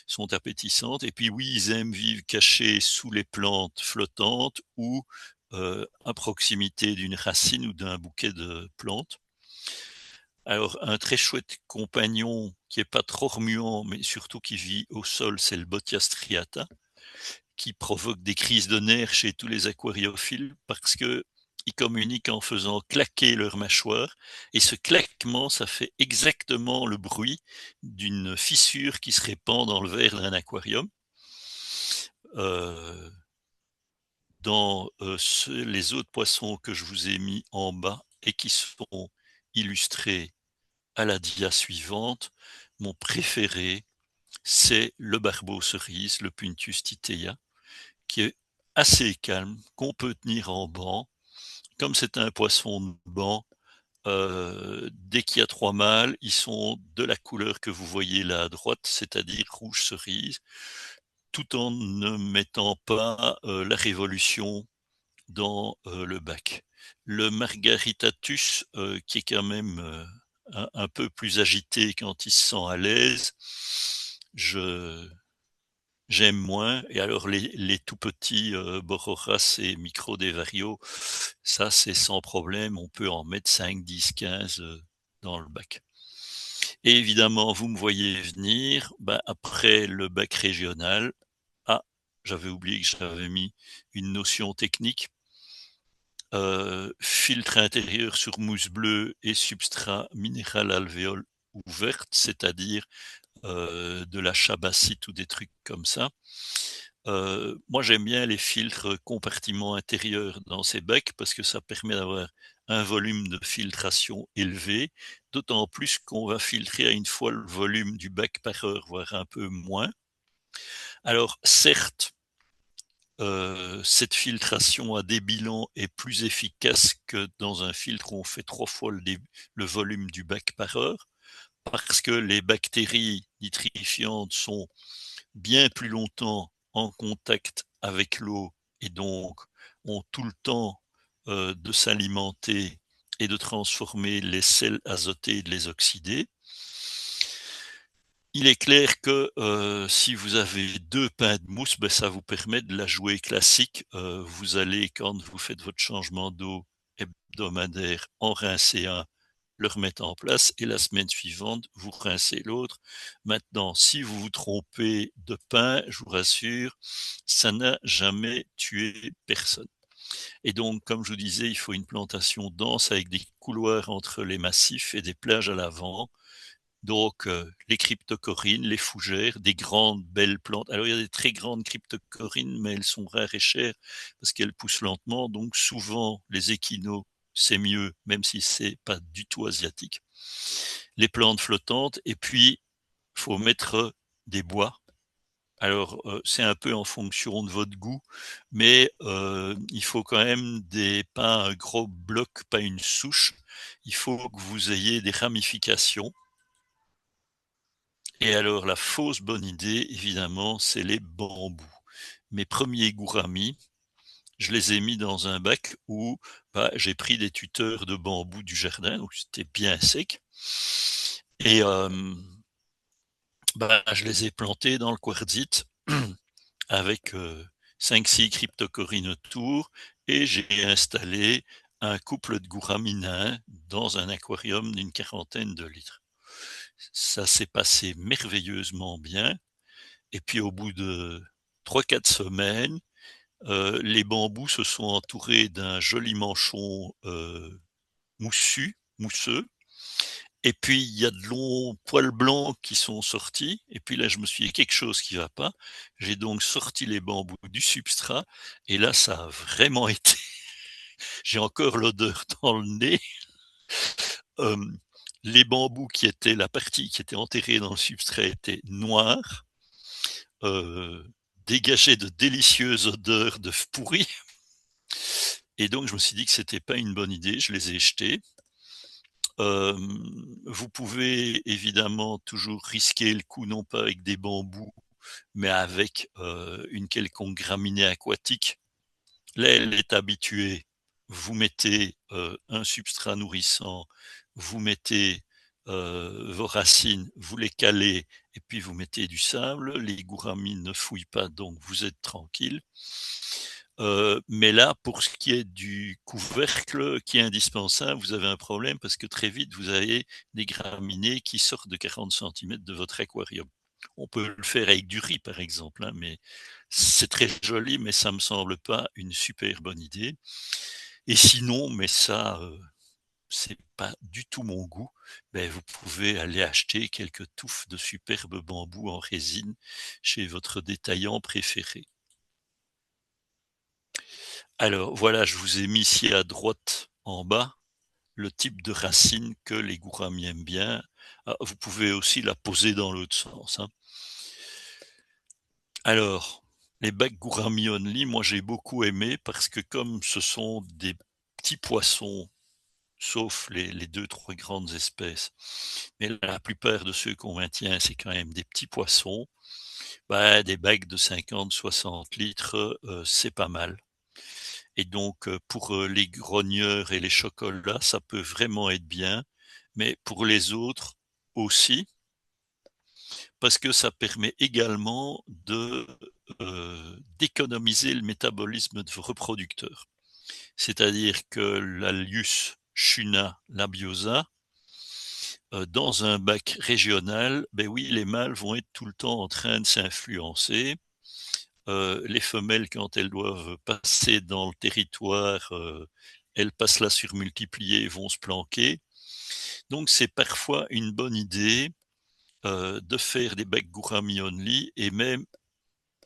sont appétissantes. Et puis oui, ils aiment vivre cachés sous les plantes flottantes ou à proximité d'une racine ou d'un bouquet de plantes. Alors, un très chouette compagnon qui est pas trop remuant, mais surtout qui vit au sol, c'est le Bottia striata, qui provoque des crises de nerfs chez tous les aquariophiles parce que ils communiquent en faisant claquer leur mâchoire et ce claquement, ça fait exactement le bruit d'une fissure qui se répand dans le verre d'un aquarium. Euh, dans les autres poissons que je vous ai mis en bas et qui sont illustrés à la dia suivante, mon préféré, c'est le barbeau cerise, le Puntius titea, qui est assez calme, qu'on peut tenir en banc. Comme c'est un poisson de banc, dès qu'il y a 3 mâles, ils sont de la couleur que vous voyez là à droite, c'est-à-dire rouge cerise, tout en ne mettant pas la révolution dans le bac. Le Margaritatus, qui est quand même un peu plus agité quand il se sent à l'aise, j'aime moins. Et alors les tout petits Bororas et Microdevario, ça c'est sans problème, on peut en mettre 5, 10, 15 dans le bac. Et évidemment, vous me voyez venir, après le bac régional, j'avais oublié que j'avais mis une notion technique. Filtre intérieur sur mousse bleue et substrat minéral alvéole ouverte, c'est-à-dire de la chabacite ou des trucs comme ça. Moi, j'aime bien les filtres compartiments intérieurs dans ces bacs parce que ça permet d'avoir un volume de filtration élevé, d'autant plus qu'on va filtrer à une fois le volume du bac par heure, voire un peu moins. Alors, certes, cette filtration à des bilans est plus efficace que dans un filtre où on fait 3 fois le volume du bac par heure, parce que les bactéries nitrifiantes sont bien plus longtemps en contact avec l'eau et donc ont tout le temps de s'alimenter et de transformer les sels azotés et de les oxyder. Il est clair que si vous avez 2 pains de mousse, ça vous permet de la jouer classique. Vous allez, quand vous faites votre changement d'eau hebdomadaire, en rincer un, le remettre en place et la semaine suivante, vous rincez l'autre. Maintenant, si vous vous trompez de pain, je vous rassure, ça n'a jamais tué personne. Et donc, comme je vous disais, il faut une plantation dense avec des couloirs entre les massifs et des plages à l'avant. Donc, les cryptocorines, les fougères, des grandes, belles plantes. Alors, il y a des très grandes cryptocorines, mais elles sont rares et chères parce qu'elles poussent lentement. Donc, souvent, les échinos, c'est mieux, même si c'est pas du tout asiatique. Les plantes flottantes, et puis, il faut mettre des bois. Alors, c'est un peu en fonction de votre goût, mais il faut quand même pas un gros bloc, pas une souche, il faut que vous ayez des ramifications. Et alors la fausse bonne idée, évidemment, c'est les bambous. Mes premiers gouramis, je les ai mis dans un bac où j'ai pris des tuteurs de bambou du jardin, donc c'était bien sec. Et je les ai plantés dans le quartzite avec 5-6 cryptocorynes autour, et j'ai installé un couple de gouramis nains dans un aquarium d'une 40aine de litres. Ça s'est passé merveilleusement bien. Et puis au bout de 3-4 semaines, les bambous se sont entourés d'un joli manchon mousseux. Et puis il y a de longs poils blancs qui sont sortis. Et puis là, je me suis dit, il y a quelque chose qui va pas. J'ai donc sorti les bambous du substrat. Et là, ça a vraiment été. J'ai encore l'odeur dans le nez. Euh, les bambous qui étaient la partie qui était enterrée dans le substrat étaient noirs. Dégageaient de délicieuses odeurs d'œufs pourris. Et donc, je me suis dit que c'était pas une bonne idée. Je les ai jetés. Vous pouvez évidemment toujours risquer le coup, non pas avec des bambous, mais avec une quelconque graminée aquatique. Là, elle est habituée. Vous mettez un substrat nourrissant, vous mettez vos racines, vous les calez, et puis vous mettez du sable. Les gouramis ne fouillent pas, donc vous êtes tranquille. Mais là, pour ce qui est du couvercle qui est indispensable, vous avez un problème parce que très vite, vous avez des graminées qui sortent de 40 centimètres de votre aquarium. On peut le faire avec du riz, par exemple, hein, mais c'est très joli, mais ça me semble pas une super bonne idée. Et sinon, mais ça, c'est pas du tout mon goût, vous pouvez aller acheter quelques touffes de superbes bambous en résine chez votre détaillant préféré. Alors voilà, je vous ai mis ici à droite en bas le type de racine que les gouramis aiment bien. Vous pouvez aussi la poser dans l'autre sens, hein. Alors, les bacs gourami only, moi j'ai beaucoup aimé parce que comme ce sont des petits poissons, sauf les 2-3 grandes espèces, mais la plupart de ceux qu'on maintient, c'est quand même des petits poissons, des bacs de 50-60 litres, c'est pas mal. Et donc, pour les grogneurs et les chocolats, ça peut vraiment être bien, mais pour les autres aussi, parce que ça permet également d'économiser le métabolisme de vos reproducteurs. C'est-à-dire que l'Allius schuna labiosa, dans un bac régional, oui, les mâles vont être tout le temps en train de s'influencer. Les femelles, quand elles doivent passer dans le territoire, elles passent là sur multiplier, vont se planquer. Donc c'est parfois une bonne idée de faire des bacs gourami only, et même,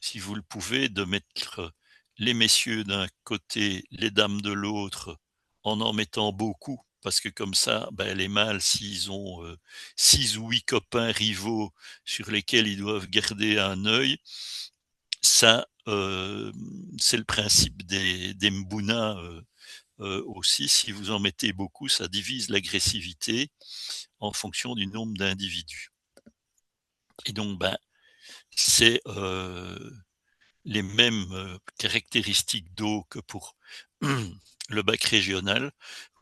si vous le pouvez, de mettre les messieurs d'un côté, les dames de l'autre, en mettant beaucoup. Parce que comme ça, les mâles, s'ils ont 6 ou 8 copains rivaux sur lesquels ils doivent garder un œil, ça, c'est le principe des mbuna aussi. Si vous en mettez beaucoup, ça divise l'agressivité en fonction du nombre d'individus. Et donc, c'est les mêmes caractéristiques d'eau que pour le bac régional.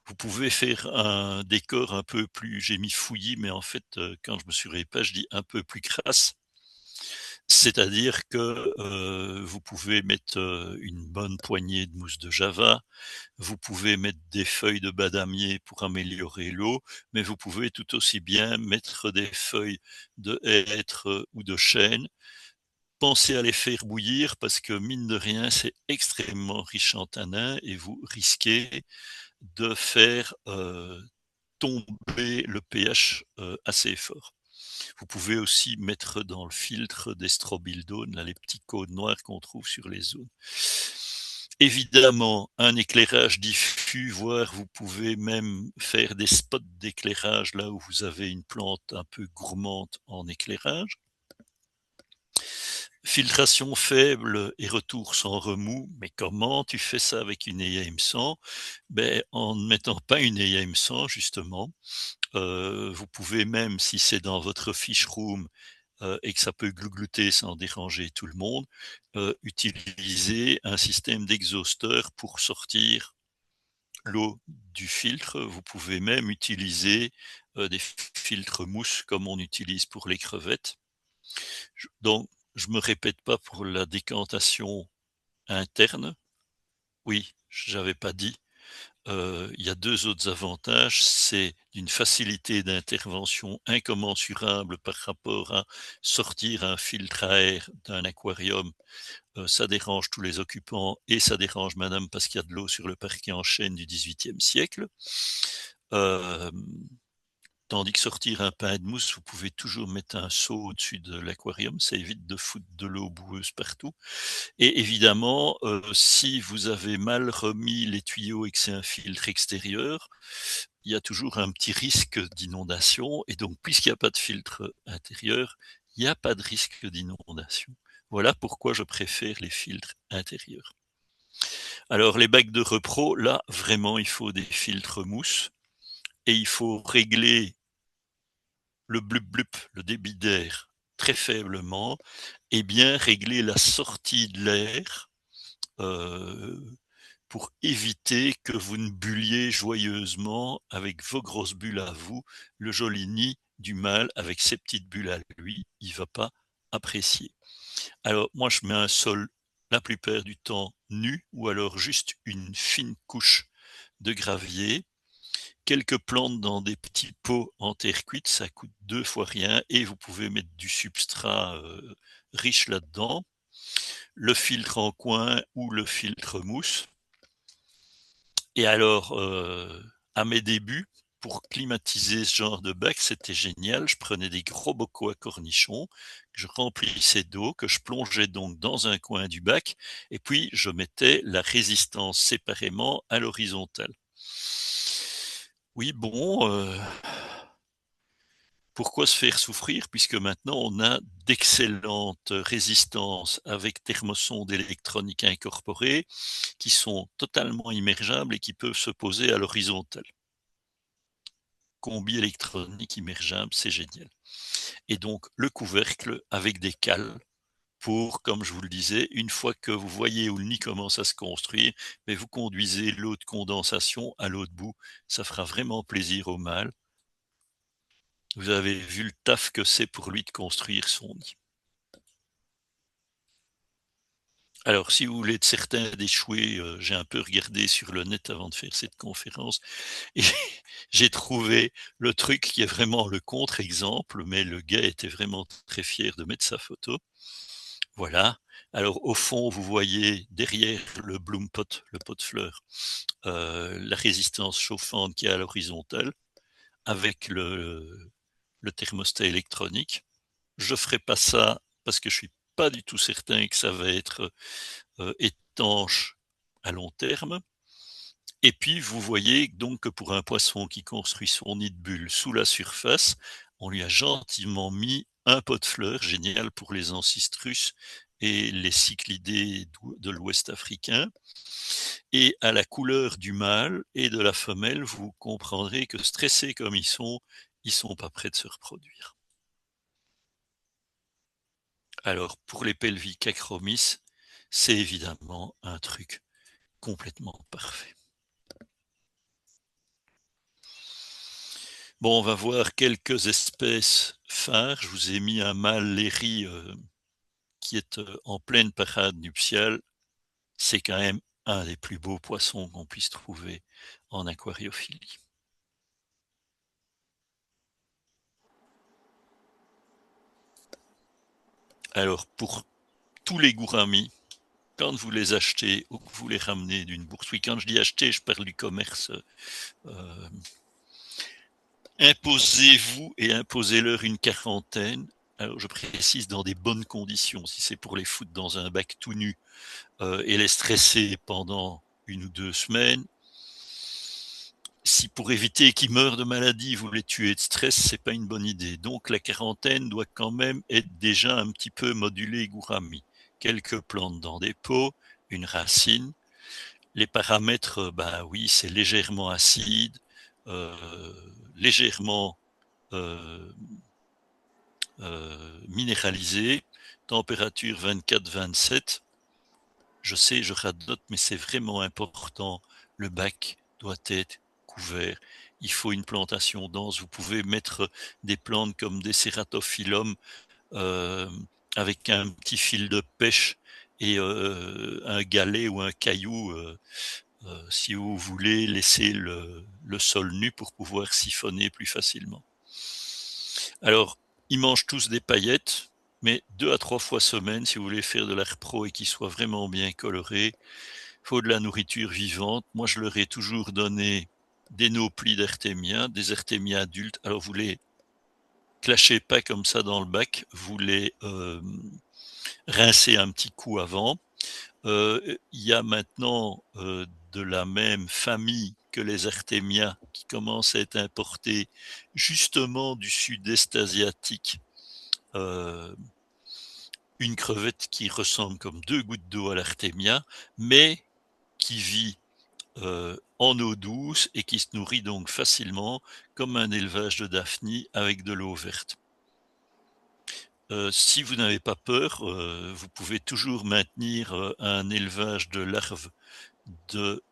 Vous pouvez faire un décor un peu plus, j'ai mis fouillis, mais en fait, quand je me suis répété, je dis un peu plus crasse. C'est-à-dire que vous pouvez mettre une bonne poignée de mousse de java, vous pouvez mettre des feuilles de badamier pour améliorer l'eau, mais vous pouvez tout aussi bien mettre des feuilles de hêtre ou de chêne. Pensez à les faire bouillir parce que mine de rien, c'est extrêmement riche en tanins et vous risquez de faire tomber le pH assez fort. Vous pouvez aussi mettre dans le filtre des strobildones, là, les petits cônes noirs qu'on trouve sur les zones. Évidemment, un éclairage diffus, voire vous pouvez même faire des spots d'éclairage là où vous avez une plante un peu gourmande en éclairage. Filtration faible et retour sans remous, mais comment tu fais ça avec une EM100? Ben, en ne mettant pas une EM100 justement. Vous pouvez même, si c'est dans votre fiche room, et que ça peut glouglouter sans déranger tout le monde, utiliser un système d'exhausteur pour sortir l'eau du filtre. Vous pouvez même utiliser, des filtres mousse comme on utilise pour les crevettes. Donc je me répète pas pour la décantation interne. Oui, j'avais pas dit, il y a 2 autres avantages, c'est d'une facilité d'intervention incommensurable par rapport à sortir un filtre à air d'un aquarium. Ça dérange tous les occupants et ça dérange madame parce qu'il y a de l'eau sur le parquet en chêne du XVIIIe siècle. Hem, Tandis que sortir un pain de mousse, vous pouvez toujours mettre un seau au-dessus de l'aquarium, ça évite de foutre de l'eau boueuse partout. Et évidemment, si vous avez mal remis les tuyaux et que c'est un filtre extérieur, il y a toujours un petit risque d'inondation et donc puisqu'il y a pas de filtre intérieur, il y a pas de risque d'inondation. Voilà pourquoi je préfère les filtres intérieurs. Alors les bacs de repro, là, vraiment, il faut des filtres mousse et il faut régler le blup blup, le débit d'air très faiblement et bien régler la sortie de l'air, heu, pour éviter que vous ne bulliez joyeusement avec vos grosses bulles à vous, le joli nid du mâle avec ses petites bulles à lui, il va pas apprécier. Alors moi je mets un sol la plupart du temps nu ou alors juste une fine couche de gravier, quelques plantes dans des petits pots en terre cuite, ça coûte 2 fois rien et vous pouvez mettre du substrat, riche là-dedans, le filtre en coin ou le filtre mousse. Et alors, à mes débuts, pour climatiser ce genre de bac, c'était génial. Je prenais des gros bocaux à cornichons, que je remplissais d'eau, que je plongeais donc dans un coin du bac et puis je mettais la résistance séparément à l'horizontale. Oui, bon, pourquoi se faire souffrir puisque maintenant on a d'excellentes résistances avec thermosondes électroniques incorporées qui sont totalement immergeables et qui peuvent se poser à l'horizontale. Combi électronique immergeable, c'est génial. Et donc le couvercle avec des cales pour, comme je vous le disais, une fois que vous voyez où le nid commence à se construire, mais vous conduisez l'eau de condensation à l'autre bout. Ça fera vraiment plaisir au mâle. Vous avez vu le taf que c'est pour lui de construire son nid. Alors, si vous voulez être certain d'échouer, j'ai un peu regardé sur le net avant de faire cette conférence et j'ai trouvé le truc qui est vraiment le contre-exemple, mais le gars était vraiment très fier de mettre sa photo. Voilà. Alors, au fond, vous voyez derrière le bloom pot, le pot de fleurs, la résistance chauffante qui est à l'horizontale avec le thermostat électronique. Je ferai pas ça parce que je suis pas du tout certain que ça va être, étanche à long terme. Et puis vous voyez donc que pour un poisson qui construit son nid de bulles sous la surface, on lui a gentiment mis un pot de fleurs, génial pour les ancistrus et les cyclidés de l'ouest africain. Et à la couleur du mâle et de la femelle, vous comprendrez que stressés comme ils sont pas prêts de se reproduire. Alors pour les Pelvica chromis, c'est évidemment un truc complètement parfait. Bon, on va voir quelques espèces phares. Je vous ai mis un mâle Léry, qui est, en pleine parade nuptiale. C'est quand même un des plus beaux poissons qu'on puisse trouver en aquariophilie. Alors pour tous les gouramis, quand vous les achetez ou que vous les ramenez d'une bourse, oui, quand je dis acheter, je parle du commerce, imposez-vous et imposez-leur une quarantaine. Alors je précise dans des bonnes conditions. Si c'est pour les foutre dans un bac tout nu, et les stresser pendant 1 ou 2 semaines, si pour éviter qu'ils meurent de maladie, vous les tuez de stress, c'est pas une bonne idée. Donc la quarantaine doit quand même être déjà un petit peu modulée Gourami. Quelques plantes dans des pots, une racine. Les paramètres, oui, c'est légèrement acide, légèrement minéralisé, température 24-27. Je sais, je radote, mais c'est vraiment important. Le bac doit être couvert. Il faut une plantation dense. Vous pouvez mettre des plantes comme des Ceratophyllum euh, avec un petit fil de pêche et un galet ou un caillou si vous voulez laisser le sol nu pour pouvoir siphonner plus facilement. Alors, ils mangent tous des paillettes, mais 2 à 3 fois semaine, si vous voulez faire de l'art pro et qu'ils soient vraiment bien colorés, il faut de la nourriture vivante. Moi, je leur ai toujours donné des nauplies d'artémia, des artémias adultes. Alors, vous les clashez pas comme ça dans le bac, vous les rincez un petit coup avant. Il y a maintenant de la même famille que les artémias qui commencent à être importés justement du sud-est asiatique. Une crevette qui ressemble comme 2 gouttes d'eau à l'artémia, mais qui vit en eau douce et qui se nourrit donc facilement comme un élevage de daphnie avec de l'eau verte. Si vous n'avez pas peur, vous pouvez toujours maintenir un élevage de larves de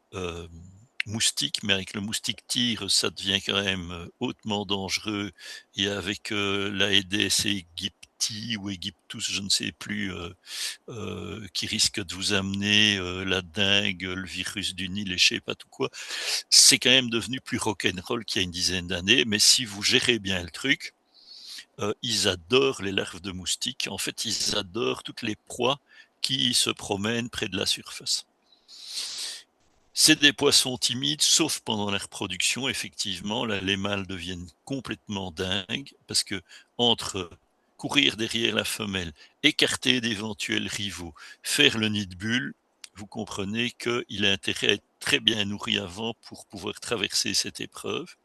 moustiques, mais avec le moustique tigre, ça devient quand même hautement dangereux. Et avec l'Aedes aegypti ou aegyptus, je ne sais plus, qui risque de vous amener la dengue, le virus du Nil et je sais pas tout quoi. C'est quand même devenu plus rock'n'roll qu'il y a une dizaine d'années, mais si vous gérez bien le truc, ils adorent les larves de moustiques. En fait, ils adorent toutes les proies qui se promènent près de la surface. C'est des poissons timides, sauf pendant la reproduction. Effectivement, là, les mâles deviennent complètement dingues parce que entre courir derrière la femelle, écarter d'éventuels rivaux, faire le nid de bulle, vous comprenez qu'il a intérêt à être très bien nourri avant pour pouvoir traverser cette épreuve.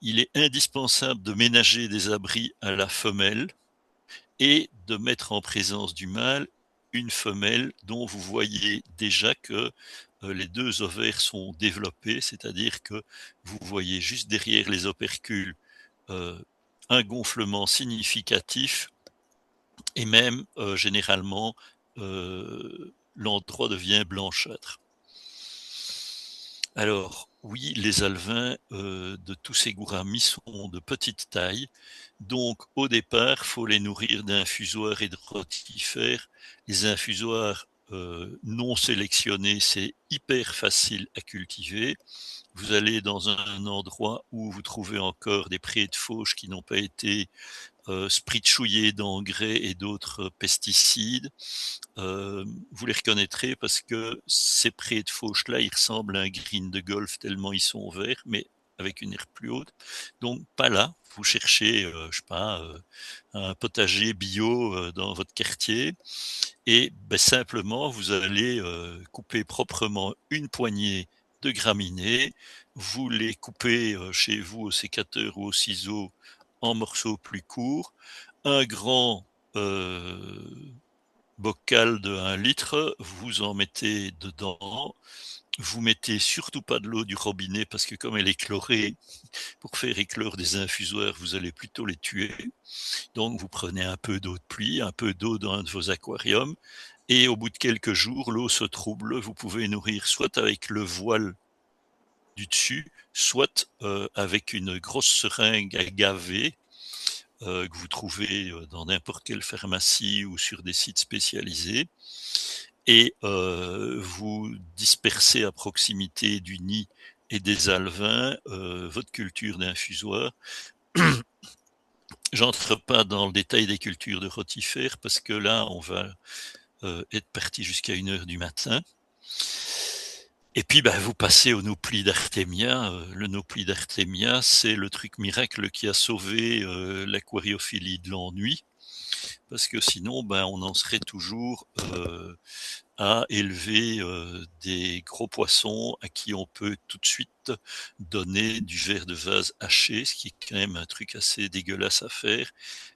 Il est indispensable de ménager des abris à la femelle et de mettre en présence du mâle une femelle dont vous voyez déjà que les 2 ovaires sont développés, c'est-à-dire que vous voyez juste derrière les opercules un gonflement significatif et même généralement l'endroit devient blanchâtre. Alors, oui, les alevins de tous ces gouramis sont de petite taille. Donc, au départ, il faut les nourrir d'infusoires et de rotifères. Les infusoires non sélectionnés, c'est hyper facile à cultiver. Vous allez dans un endroit où vous trouvez encore des prés de fauche qui n'ont pas été spritchouillés d'engrais et d'autres pesticides. Vous les reconnaîtrez parce que ces prés de fauche-là, ils ressemblent à un green de golf tellement ils sont verts, mais avec une herbe plus haute. Donc pas là. Vous cherchez, je sais pas, un potager bio dans votre quartier et simplement vous allez couper proprement une poignée de graminées. Vous les coupez chez vous au sécateur ou au ciseau en morceaux plus courts. Un grand bocal de 1 litre, vous en mettez dedans. Vous mettez surtout pas de l'eau du robinet parce que comme elle est chlorée, pour faire éclore des infusoires, vous allez plutôt les tuer. Donc vous prenez un peu d'eau de pluie, un peu d'eau dans un de vos aquariums et au bout de quelques jours, l'eau se trouble. Vous pouvez nourrir soit avec le voile du dessus, soit avec une grosse seringue à gaver que vous trouvez dans n'importe quelle pharmacie ou sur des sites spécialisés. Et vous dispersez à proximité du nid et des alevins votre culture d'infusoire. J'entre pas dans le détail des cultures de rotifères parce que là, on va être parti jusqu'à 1h du matin. Et puis, vous passez au naupli d'artémia. Le naupli d'artémia, c'est le truc miracle qui a sauvé l'aquariophilie de l'ennui. Parce que sinon, on en serait toujours à élever des gros poissons à qui on peut tout de suite donner du verre de vase haché, ce qui est quand même un truc assez dégueulasse à faire.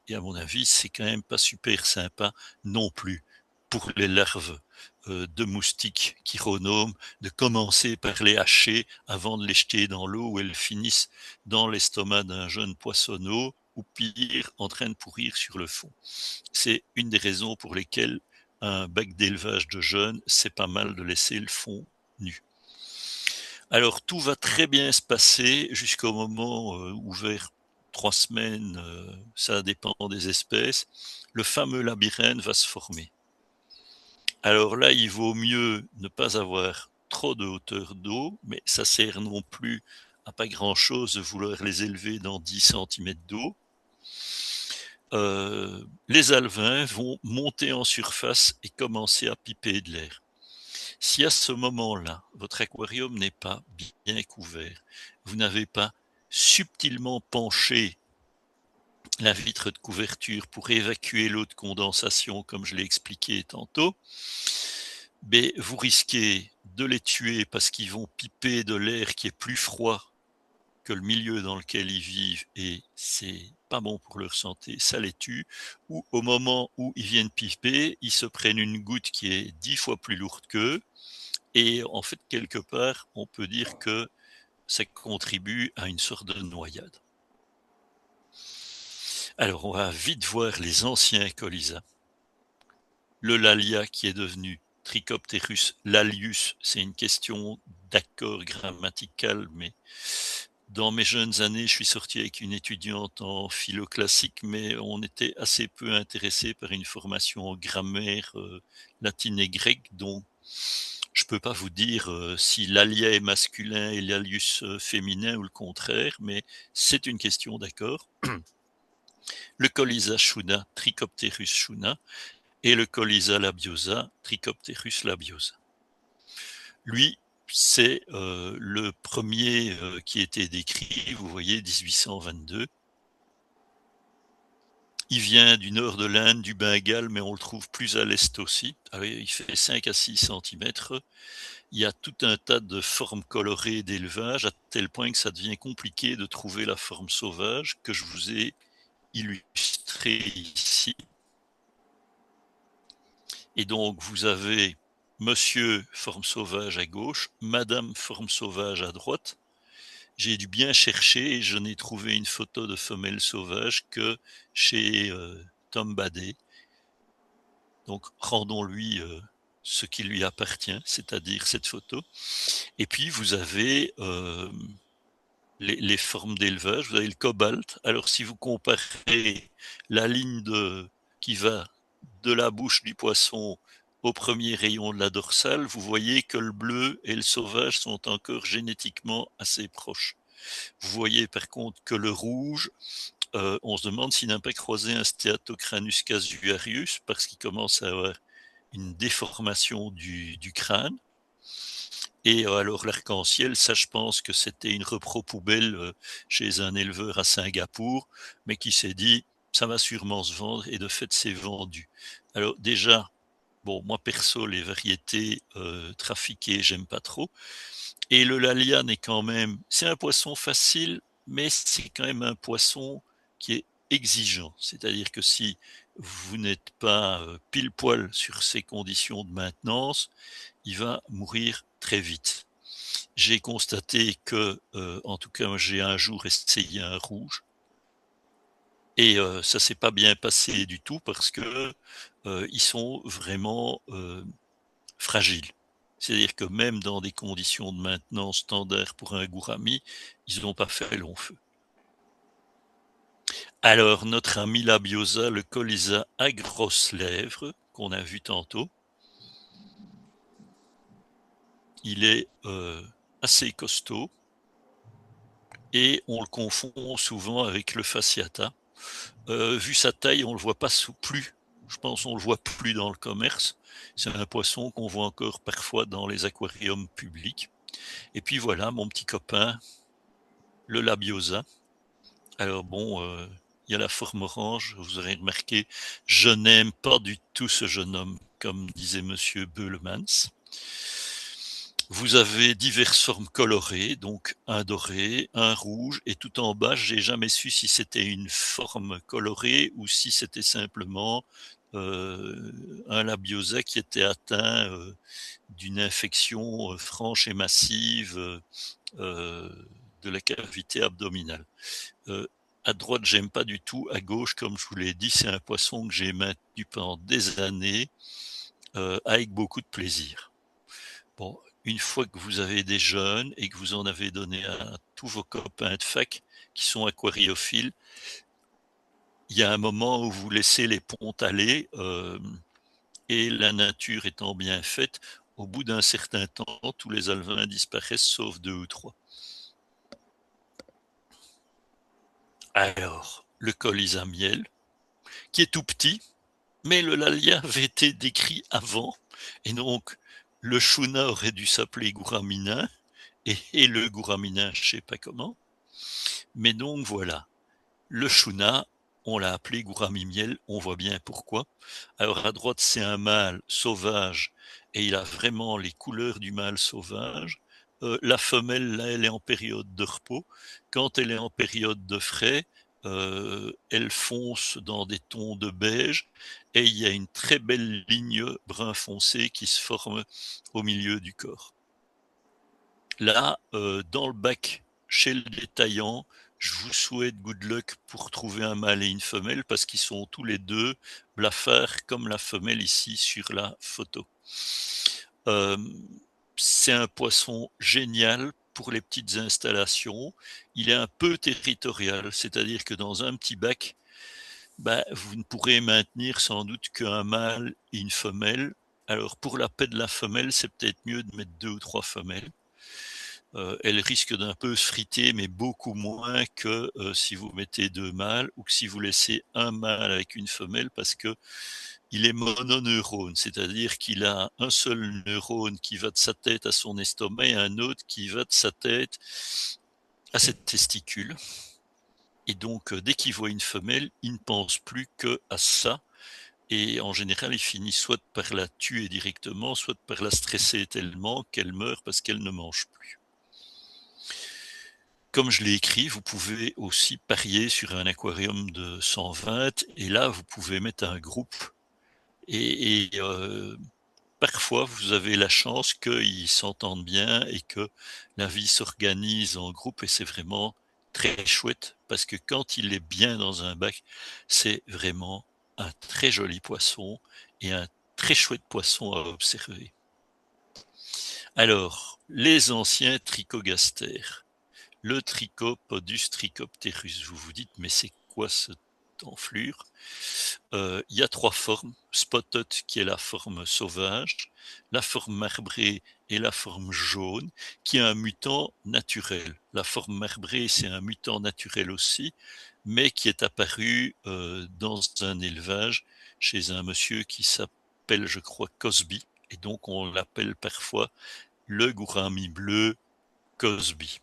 Et à mon avis, c'est quand même pas super sympa non plus pour les larves de moustiques chironomes de commencer par les hacher avant de les jeter dans l'eau où elles finissent dans l'estomac d'un jeune poissonneau ou pire, en train de pourrir sur le fond. C'est une des raisons pour lesquelles un bac d'élevage de jeunes, c'est pas mal de laisser le fond nu. Alors tout va très bien se passer jusqu'au moment où vers 3 semaines, ça dépend des espèces, le fameux labyrinthe va se former. Alors là, il vaut mieux ne pas avoir trop de hauteur d'eau, mais ça sert non plus à pas grand-chose de vouloir les élever dans 10 centimètres d'eau. Les alevins vont monter en surface et commencer à piper de l'air. Si à ce moment-là, votre aquarium n'est pas bien couvert, vous n'avez pas subtilement penché la vitre de couverture pour évacuer l'eau de condensation, comme je l'ai expliqué tantôt, mais vous risquez de les tuer parce qu'ils vont piper de l'air qui est plus froid que le milieu dans lequel ils vivent et c'est pas bon pour leur santé, ça les tue, ou au moment où ils viennent piper, ils se prennent une goutte qui est 10 fois plus lourde qu'eux, et en fait, quelque part, on peut dire que ça contribue à une sorte de noyade. Alors, on va vite voir les anciens colisa. Le Lalia qui est devenu Trichopterus lalius, c'est une question d'accord grammatical, mais dans mes jeunes années, je suis sorti avec une étudiante en philo classique, mais on était assez peu intéressé par une formation en grammaire latine et grecque, donc je peux pas vous dire si l'alia est masculin et l'alius féminin ou le contraire, mais c'est une question d'accord. Le Colisa shuna, Trichopterus shuna, et le Colisa labiosa, Trichopterus labiosa. Lui, c'est le premier qui a été décrit, vous voyez, 1822. Il vient du nord de l'Inde, du Bengale, mais on le trouve plus à l'est aussi. Alors, il fait 5 à 6 centimètres. Il y a tout un tas de formes colorées d'élevage, à tel point que ça devient compliqué de trouver la forme sauvage que je vous ai illustrée ici. Et donc, vous avez monsieur forme sauvage à gauche, madame forme sauvage à droite. J'ai dû bien chercher et je n'ai trouvé une photo de femelle sauvage que chez Tom Badet. Donc, rendons-lui ce qui lui appartient, c'est-à-dire cette photo. Et puis, vous avez les formes d'élevage. Vous avez le cobalt. Alors, si vous comparez la ligne qui va de la bouche du poisson au premier rayon de la dorsale, vous voyez que le bleu et le sauvage sont encore génétiquement assez proches. Vous voyez par contre que le rouge, on se demande s'il n'a pas croisé un Steatocranus casuarius parce qu'il commence à avoir une déformation du crâne. Et alors l'arc-en-ciel, ça je pense que c'était une repro poubelle chez un éleveur à Singapour, mais qui s'est dit ça va sûrement se vendre et de fait c'est vendu. Alors déjà, bon moi perso les variétés trafiquées j'aime pas trop. Et le laliane est quand même, c'est un poisson facile, mais c'est quand même un poisson qui est exigeant. C'est-à-dire que si vous n'êtes pas pile poil sur ses conditions de maintenance, il va mourir très vite. J'ai constaté que, en tout cas, j'ai un jour essayé un rouge et ça s'est pas bien passé du tout parce que ils sont vraiment fragiles. C'est-à-dire que même dans des conditions de maintenance standard pour un gourami, ils n'ont pas fait long feu. Alors, notre ami Labiosa, le Colisa à grosses lèvres, qu'on a vu tantôt, il est assez costaud et on le confond souvent avec le fasciata. Vu sa taille, on le voit pas plus. Je pense on le voit plus dans le commerce. C'est un poisson qu'on voit encore parfois dans les aquariums publics. Et puis voilà, mon petit copain, le labiosa. Alors bon, il y a la forme orange. Vous aurez remarqué, je n'aime pas du tout ce jeune homme, comme disait monsieur Beulemans. Vous avez diverses formes colorées, donc un doré, un rouge, et tout en bas, j'ai jamais su si c'était une forme colorée ou si c'était simplement un labiosa qui était atteint d'une infection franche et massive de la cavité abdominale. À droite, j'aime pas du tout. À gauche, comme je vous l'ai dit, c'est un poisson que j'ai maintenu pendant des années avec beaucoup de plaisir. Bon, une fois que vous avez des jeunes et que vous en avez donné à tous vos copains de fac qui sont aquariophiles, il y a un moment où vous laissez les pontes aller et la nature étant bien faite, au bout d'un certain temps, tous les alevins disparaissent sauf 2 ou 3. Alors, le colis à miel, qui est tout petit, mais le lalia avait été décrit avant, et donc le chouna aurait dû s'appeler gouraminin, et le gouraminin, je sais pas comment. Mais donc voilà, le chouna, on l'a appelé gourami miel, on voit bien pourquoi. Alors à droite, c'est un mâle sauvage, et il a vraiment les couleurs du mâle sauvage. La femelle, là, elle est en période de repos. Quand elle est en période de frai, elle fonce dans des tons de beige, et il y a une très belle ligne brun foncé qui se forme au milieu du corps. Là, dans le bac, chez le détaillant, je vous souhaite good luck pour trouver un mâle et une femelle parce qu'ils sont tous les deux blafards comme la femelle ici sur la photo. C'est un poisson génial pour les petites installations. Il est un peu territorial, c'est-à-dire que dans un petit bac, vous ne pourrez maintenir sans doute qu'un mâle et une femelle. Alors pour la paix de la femelle, c'est peut-être mieux de mettre 2 ou 3 femelles. Elle risque d'un peu se friter, mais beaucoup moins que si vous mettez 2 mâles ou que si vous laissez un mâle avec une femelle parce que il est mononeurone, c'est-à-dire qu'il a un seul neurone qui va de sa tête à son estomac et un autre qui va de sa tête à ses testicules. Et donc, dès qu'il voit une femelle, il ne pense plus qu'à ça. Et en général, il finit soit par la tuer directement, soit par la stresser tellement qu'elle meurt parce qu'elle ne mange plus. Comme je l'ai écrit, vous pouvez aussi parier sur un aquarium de 120 et là, vous pouvez mettre un groupe et parfois, vous avez la chance qu'ils s'entendent bien et que la vie s'organise en groupe et c'est vraiment très chouette parce que quand il est bien dans un bac, c'est vraiment un très joli poisson et un très chouette poisson à observer. Alors, les anciens trichogastères. Le Trichopodus trichopterus. Vous vous dites, mais c'est quoi cette enflure? Il y a 3 formes. Spotted, qui est la forme sauvage, la forme marbrée et la forme jaune, qui est un mutant naturel. La forme marbrée, c'est un mutant naturel aussi, mais qui est apparu dans un élevage chez un monsieur qui s'appelle, je crois, Cosby, et donc on l'appelle parfois le gourami bleu Cosby.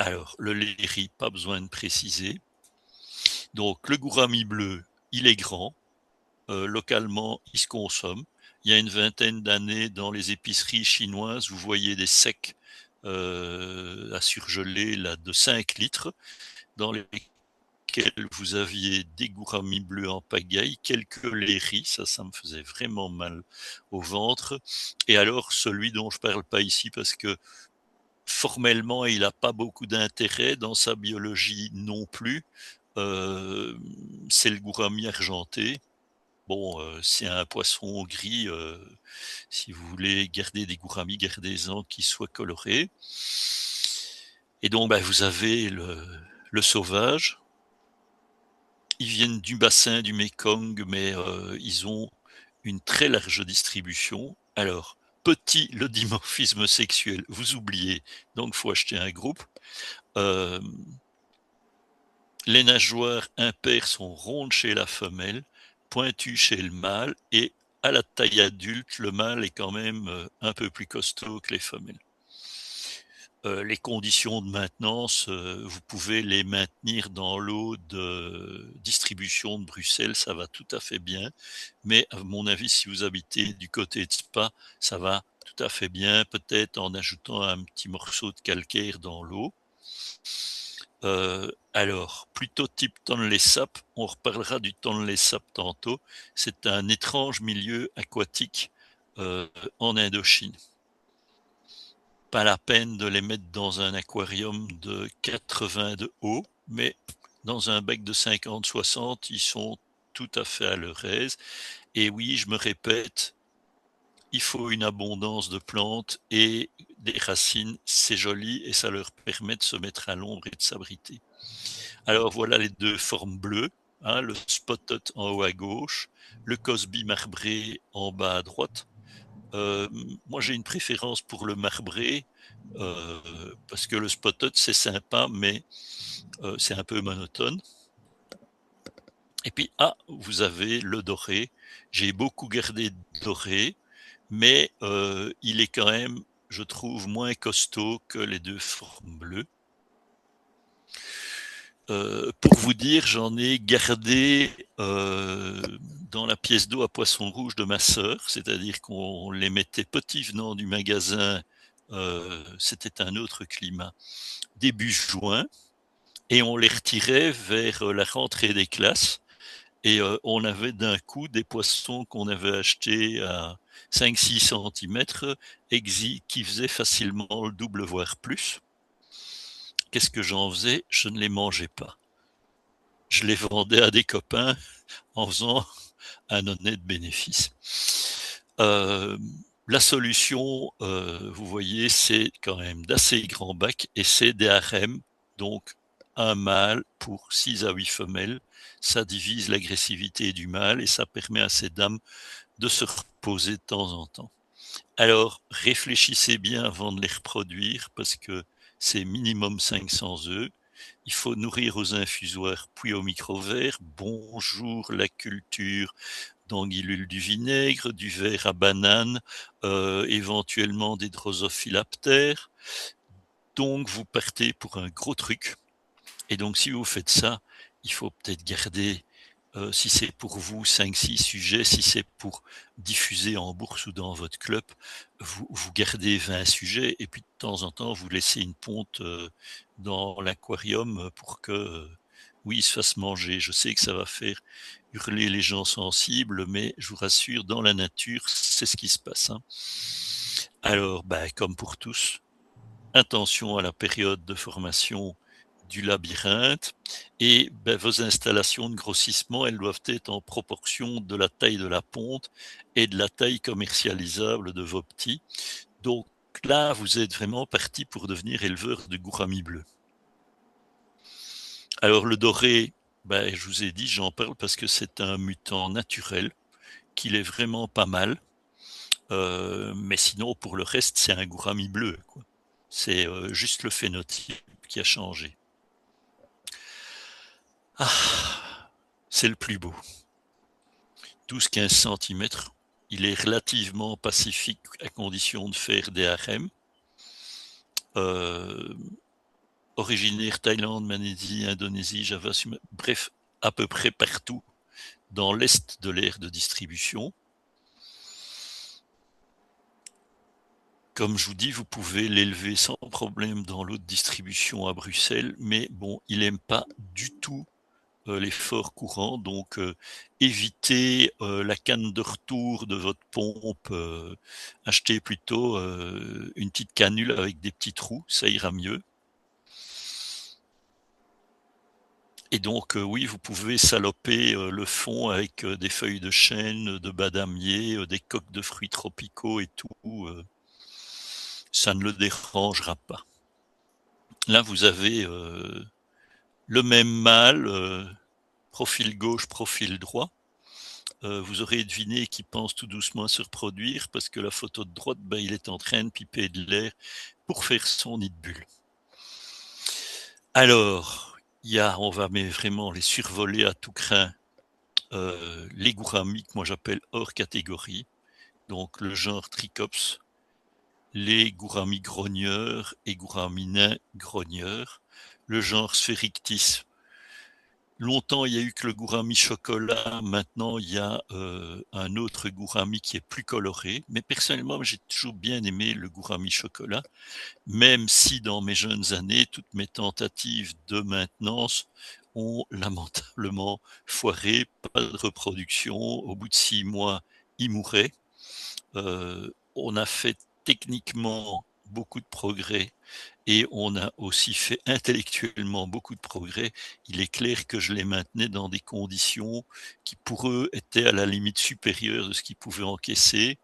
Alors, le léri, pas besoin de préciser. Donc, le gourami bleu, il est grand. Localement, il se consomme. Il y a une vingtaine d'années, dans les épiceries chinoises, vous voyez des secs à surgeler là, de 5 litres, dans lesquels vous aviez des gouramis bleus en pagaille, quelques léris, ça me faisait vraiment mal au ventre. Et alors, celui dont je parle pas ici, parce que formellement, il n'a pas beaucoup d'intérêt, dans sa biologie non plus. C'est le gourami argenté. Bon, c'est un poisson gris. Si vous voulez garder des gouramis, gardez-en qui soient colorés. Et donc, vous avez le sauvage. Ils viennent du bassin du Mékong, mais ils ont une très large distribution. Alors, petit, le dimorphisme sexuel, vous oubliez, donc faut acheter un groupe. Les nageoires impaires sont rondes chez la femelle, pointues chez le mâle, et à la taille adulte, le mâle est quand même un peu plus costaud que les femelles. Les conditions de maintenance, vous pouvez les maintenir dans l'eau de distribution de Bruxelles, ça va tout à fait bien. Mais à mon avis, si vous habitez du côté de Spa, ça va tout à fait bien, peut-être en ajoutant un petit morceau de calcaire dans l'eau. Alors, plutôt type Tonlé Sap, on reparlera du Tonlé Sap tantôt. C'est un étrange milieu aquatique en Indochine. Pas la peine de les mettre dans un aquarium de 80 de haut, mais dans un bac de 50-60, ils sont tout à fait à leur aise. Et oui, je me répète, il faut une abondance de plantes et des racines, c'est joli et ça leur permet de se mettre à l'ombre et de s'abriter. Alors voilà les deux formes bleues, hein, le spotted en haut à gauche, le Cosby marbré en bas à droite. Moi j'ai une préférence pour le marbré parce que le spotted c'est sympa mais c'est un peu monotone. Et puis vous avez le doré. J'ai beaucoup gardé doré, mais il est quand même, je trouve, moins costaud que les deux formes bleues. Pour vous dire, j'en ai gardé dans la pièce d'eau à poisson rouge de ma sœur, c'est-à-dire qu'on les mettait petits venant du magasin, c'était un autre climat, début juin, et on les retirait vers la rentrée des classes, et on avait d'un coup des poissons qu'on avait achetés à 5-6 centimètres qui faisaient facilement le double, voire plus. Qu'est-ce que j'en faisais? Je ne les mangeais pas. Je les vendais à des copains en faisant un honnête bénéfice. La solution, vous voyez, c'est quand même d'assez grands bacs et c'est des harems, donc un mâle pour 6 à 8 femelles. Ça divise l'agressivité du mâle et ça permet à ces dames de se reposer de temps en temps. Alors, réfléchissez bien avant de les reproduire parce que c'est minimum 500 œufs. Il faut nourrir aux infusoires puis au micro-verre. Bonjour la culture d'anguillules du vinaigre, du verre à banane, éventuellement des drosophilaptères. Donc vous partez pour un gros truc. Et donc si vous faites ça, il faut peut-être garder, si c'est pour vous 5-6 sujets, si c'est pour diffuser en bourse ou dans votre club, vous gardez 20 sujets et puis de temps en temps vous laissez une ponte dans l'aquarium pour que oui, il se fasse manger. Je sais que ça va faire hurler les gens sensibles, mais je vous rassure, dans la nature, c'est ce qui se passe, hein. Alors, comme pour tous, attention à la période de formation du labyrinthe et vos installations de grossissement, elles doivent être en proportion de la taille de la ponte et de la taille commercialisable de vos petits. Donc là, vous êtes vraiment parti pour devenir éleveur de gouramis bleus. Alors le doré, je vous ai dit, j'en parle parce que c'est un mutant naturel, qu'il est vraiment pas mal. Mais sinon, pour le reste, c'est un gourami bleu, quoi. C'est juste le phénotype qui a changé. Ah, c'est le plus beau. 12-15 centimètres. Il est relativement pacifique à condition de faire des harems. Originaire Thaïlande, Malaisie, Indonésie, Java, bref, à peu près partout dans l'est de l'aire de distribution. Comme je vous dis, vous pouvez l'élever sans problème dans l'eau de distribution à Bruxelles, mais bon, il n'aime pas du tout les forts courants, donc évitez la canne de retour de votre pompe, achetez plutôt une petite canule avec des petits trous, ça ira mieux. Et donc oui, vous pouvez saloper le fond avec des feuilles de chêne, de badamier, des coques de fruits tropicaux et tout, ça ne le dérangera pas. Là, vous avez le même mâle, profil gauche, profil droit. Vous aurez deviné qu'il pense tout doucement à se reproduire parce que la photo de droite, il est en train de piper de l'air pour faire son nid de bulle. Alors, on va vraiment les survoler à tout crin, les gouramis que moi j'appelle hors catégorie, donc le genre Trichops. les gouramis grogneurs et gouramis nains grogneurs, le genre Spherictis. Longtemps, il y a eu que le gourami chocolat. Maintenant, il y a un autre gourami qui est plus coloré. Mais personnellement, j'ai toujours bien aimé le gourami chocolat, même si dans mes jeunes années, toutes mes tentatives de maintenance ont lamentablement foiré. Pas de reproduction. Au bout de 6 mois, il mourait. On a fait techniquement beaucoup de progrès et on a aussi fait intellectuellement beaucoup de progrès. Il est clair que je les maintenais dans des conditions qui, pour eux, étaient à la limite supérieure de ce qu'ils pouvaient encaisser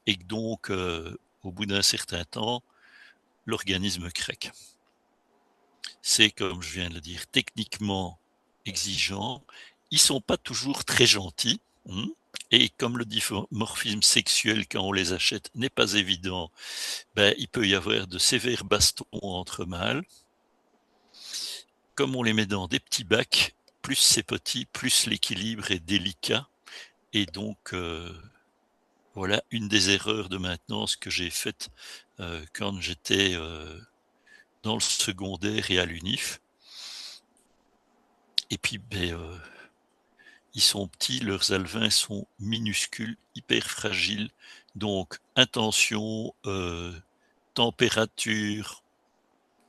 et que donc, au bout d'un certain temps, l'organisme craque. C'est, comme je viens de le dire, techniquement exigeant. Ils sont pas toujours très gentils, et comme le dimorphisme sexuel, quand on les achète, n'est pas évident, ben, il peut y avoir de sévères bastons entre mâles. Comme on les met dans des petits bacs, plus c'est petit, plus l'équilibre est délicat. Et donc, voilà une des erreurs de maintenance que j'ai faites quand j'étais dans le secondaire et à l'UNIF. Et puis, ils sont petits, leurs alevins sont minuscules, hyper fragiles. Donc, attention, température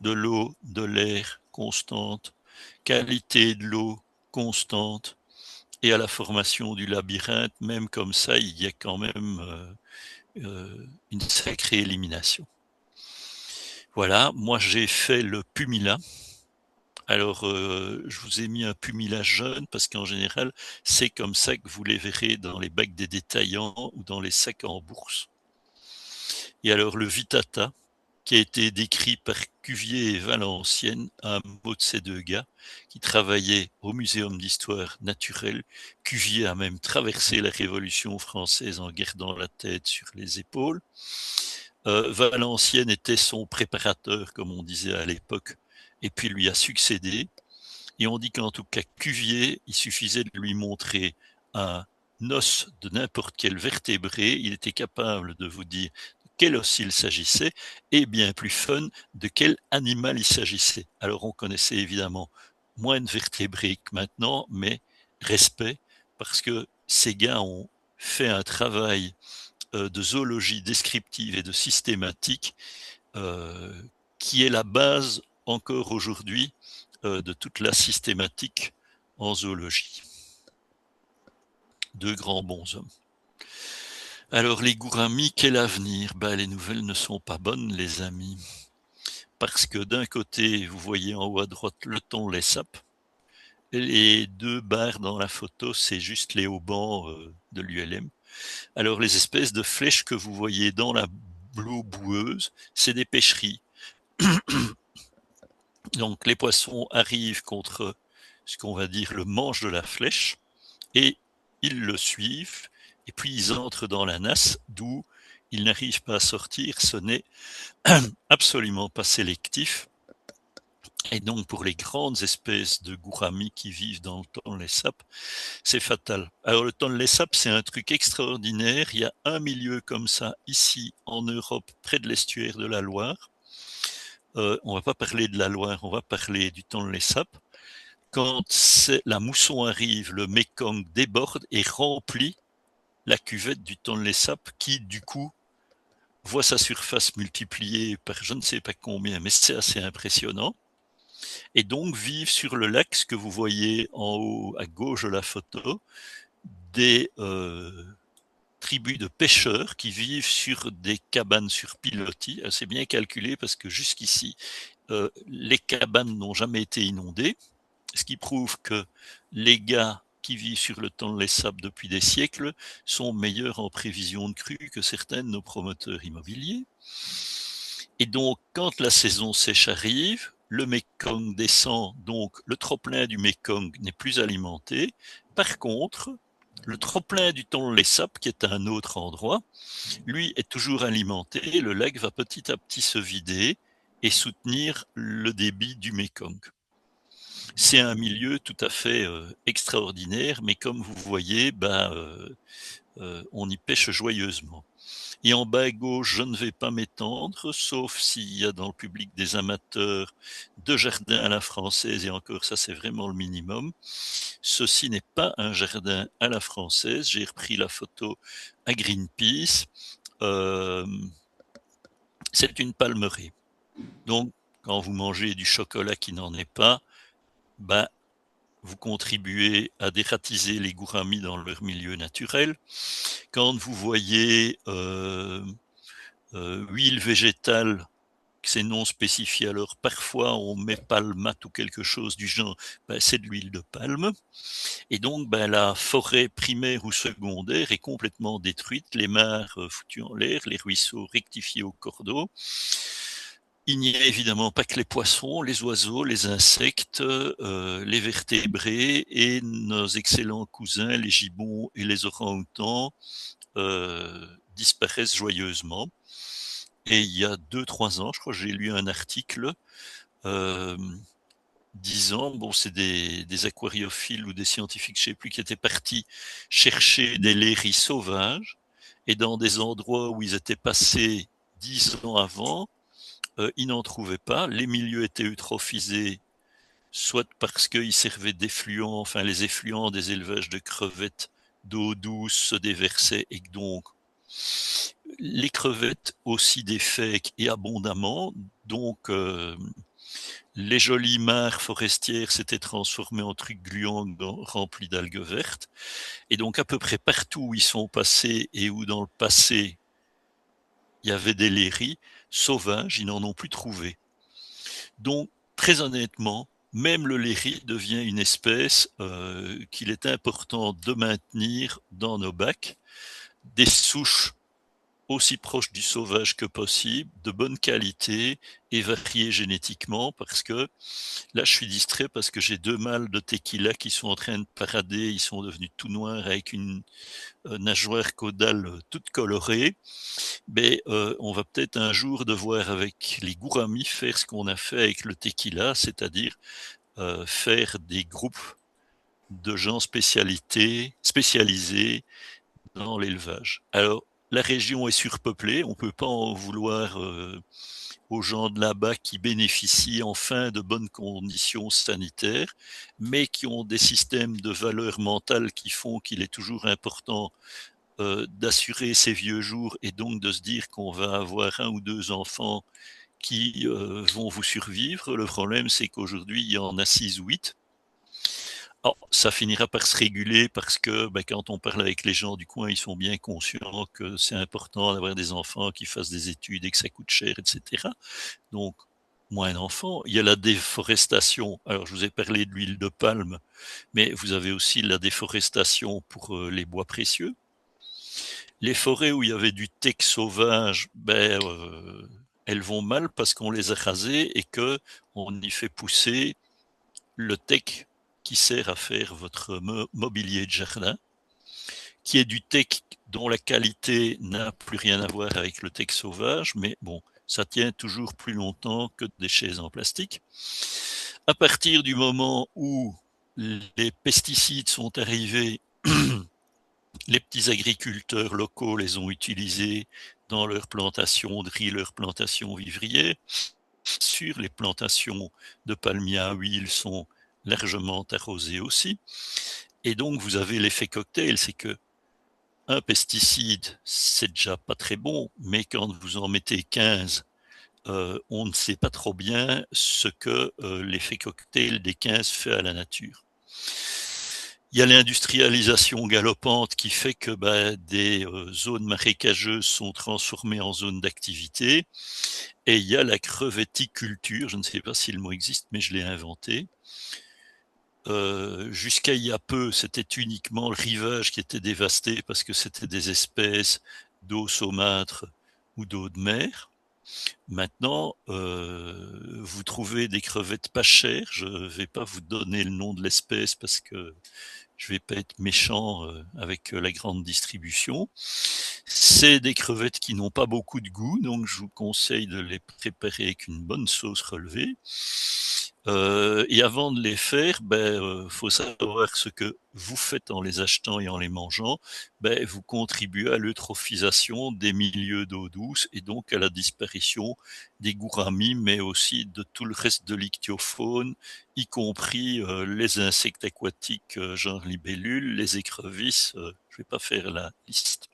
de l'eau, de l'air constante, qualité de l'eau constante, et à la formation du labyrinthe, même comme ça, il y a quand même une sacrée élimination. Voilà, moi j'ai fait le Pumila. Alors, je vous ai mis un Pumila jeune parce qu'en général, c'est comme ça que vous les verrez dans les bacs des détaillants ou dans les sacs en bourse. Et alors, le Vitata, qui a été décrit par Cuvier et Valenciennes, un mot de ces deux gars, qui travaillaient au Muséum d'histoire naturelle. Cuvier a même traversé la Révolution française en gardant la tête sur les épaules. Valenciennes était son préparateur, comme on disait à l'époque, et puis lui a succédé. Et on dit qu'en tout cas, Cuvier, il suffisait de lui montrer un os de n'importe quel vertébré, il était capable de vous dire de quel os il s'agissait, et bien plus fun, de quel animal il s'agissait. Alors on connaissait évidemment moins de vertébrés que maintenant, mais respect, parce que ces gars ont fait un travail de zoologie descriptive et de systématique euh, qui est la base encore aujourd'hui de toute la systématique en zoologie. Deux grands bonshommes. Alors les gouramis, quel avenir? Les nouvelles ne sont pas bonnes, les amis. Parce que d'un côté, vous voyez en haut à droite le thon les sapes. Et les deux barres dans la photo, c'est juste les haubans de l'ULM. Alors les espèces de flèches que vous voyez dans la l'eau boueuse, c'est des pêcheries. Donc les poissons arrivent contre ce qu'on va dire le manche de la flèche et ils le suivent et puis ils entrent dans la nasse d'où ils n'arrivent pas à sortir. Ce n'est absolument pas sélectif. Et donc pour les grandes espèces de gouramis qui vivent dans le thon les sapes, c'est fatal. Alors le thon les sapes, c'est un truc extraordinaire. Il y a un milieu comme ça ici en Europe, près de l'estuaire de la Loire. On va pas parler de la Loire, on va parler du thon les sapes. Quand la mousson arrive, le Mékong déborde et remplit la cuvette du Tonlé Sap qui, du coup, voit sa surface multipliée par je ne sais pas combien, mais c'est assez impressionnant. Et donc vivent sur le lac, ce que vous voyez en haut à gauche de la photo, des tribus de pêcheurs qui vivent sur des cabanes sur pilotis. C'est bien calculé parce que jusqu'ici, les cabanes n'ont jamais été inondées. Ce qui prouve que les gars qui vivent sur le temps de les sables depuis des siècles sont meilleurs en prévision de crue que certains de nos promoteurs immobiliers. Et donc, quand la saison sèche arrive, le Mekong descend, donc le trop-plein du Mekong n'est plus alimenté. Par contre, le trop-plein du Tonlé Sap, qui est à un autre endroit, lui est toujours alimenté. Le lac va petit à petit se vider et soutenir le débit du Mekong. C'est un milieu tout à fait extraordinaire, mais comme vous voyez, on y pêche joyeusement. Et en bas à gauche, je ne vais pas m'étendre, sauf s'il y a dans le public des amateurs de jardin à la française, et encore ça c'est vraiment le minimum. Ceci n'est pas un jardin à la française, j'ai repris la photo à Greenpeace. C'est une palmeraie. Donc, quand vous mangez du chocolat qui n'en est pas, ben, vous contribuez à dératiser les gouramis dans leur milieu naturel. Quand vous voyez huile végétale, c'est non spécifié, alors parfois on met palmate ou quelque chose du genre, ben, c'est de l'huile de palme. Et donc, ben, la forêt primaire ou secondaire est complètement détruite, les mares foutues en l'air, les ruisseaux rectifiés au cordeau. Il n'y a évidemment pas que les poissons, les oiseaux, les insectes, les vertébrés et nos excellents cousins, les gibbons et les orang-outans, disparaissent joyeusement. Et il y a 2-3 ans, je crois que j'ai lu un article disant, bon, c'est des aquariophiles ou des scientifiques, je ne sais plus, qui étaient partis chercher des léris sauvages, et dans des endroits où ils étaient passés 10 ans avant, ils n'en trouvaient pas. Les milieux étaient eutrophisés, soit parce qu'ils servaient d'effluents, enfin les effluents des élevages de crevettes d'eau douce se déversaient, et donc les crevettes aussi défèquent et abondamment. Donc les jolies mares forestières s'étaient transformées en trucs gluants remplis d'algues vertes. Et donc à peu près partout où ils sont passés et où dans le passé il y avait des léris sauvages, ils n'en ont plus trouvé. Donc très honnêtement, même le léri devient une espèce qu'il est important de maintenir dans nos bacs, des souches aussi proches du sauvage que possible, de bonne qualité et variées génétiquement, parce que là je suis distrait parce que j'ai 2 mâles de tequila qui sont en train de parader, ils sont devenus tout noirs avec une nageoire caudale toute colorée. Mais on va peut-être un jour devoir avec les gouramis faire ce qu'on a fait avec le tequila, c'est-à-dire faire des groupes de gens spécialisés dans l'élevage. Alors, la région est surpeuplée, on ne peut pas en vouloir aux gens de là-bas qui bénéficient enfin de bonnes conditions sanitaires, mais qui ont des systèmes de valeurs mentales qui font qu'il est toujours important d'assurer ses vieux jours et donc de se dire qu'on va avoir 1 ou 2 enfants qui vont vous survivre. Le problème, c'est qu'aujourd'hui, il y en a 6 ou 8. Alors, ça finira par se réguler parce que ben, quand on parle avec les gens du coin, ils sont bien conscients que c'est important d'avoir des enfants qui fassent des études et que ça coûte cher, etc. Donc, moins d'enfants. Il y a la déforestation. Alors, je vous ai parlé de l'huile de palme, mais vous avez aussi la déforestation pour les bois précieux. Les forêts où il y avait du teck sauvage, ben, elles vont mal parce qu'on les a rasées et qu'on y fait pousser le teck qui sert à faire votre mobilier de jardin, qui est du teck dont la qualité n'a plus rien à voir avec le teck sauvage, mais bon, ça tient toujours plus longtemps que des chaises en plastique. À partir du moment où les pesticides sont arrivés, les petits agriculteurs locaux les ont utilisés dans leurs plantations de riz, leurs plantations vivrières. Sur les plantations de palmiers à huile sont largement arrosées aussi. Et donc, vous avez l'effet cocktail, c'est que un pesticide, c'est déjà pas très bon, mais quand vous en mettez 15, on ne sait pas trop bien ce que l'effet cocktail des 15 fait à la nature. Il y a l'industrialisation galopante qui fait que des zones marécageuses sont transformées en zones d'activité. Et il y a la crevetticulture, je ne sais pas si le mot existe, mais je l'ai inventé. Jusqu'à il y a peu, c'était uniquement le rivage qui était dévasté parce que c'était des espèces d'eau saumâtre ou d'eau de mer. Maintenant, vous trouvez des crevettes pas chères. Je ne vais pas vous donner le nom de l'espèce parce que je ne vais pas être méchant avec la grande distribution. C'est des crevettes qui n'ont pas beaucoup de goût, donc je vous conseille de les préparer avec une bonne sauce relevée. Et avant de les faire, faut savoir ce que vous faites en les achetant et en les mangeant. Vous contribuez à l'eutrophisation des milieux d'eau douce et donc à la disparition des gouramis, mais aussi de tout le reste de l'ichtyofaune, y compris les insectes aquatiques genre libellules, les écrevisses. Je vais pas faire la liste.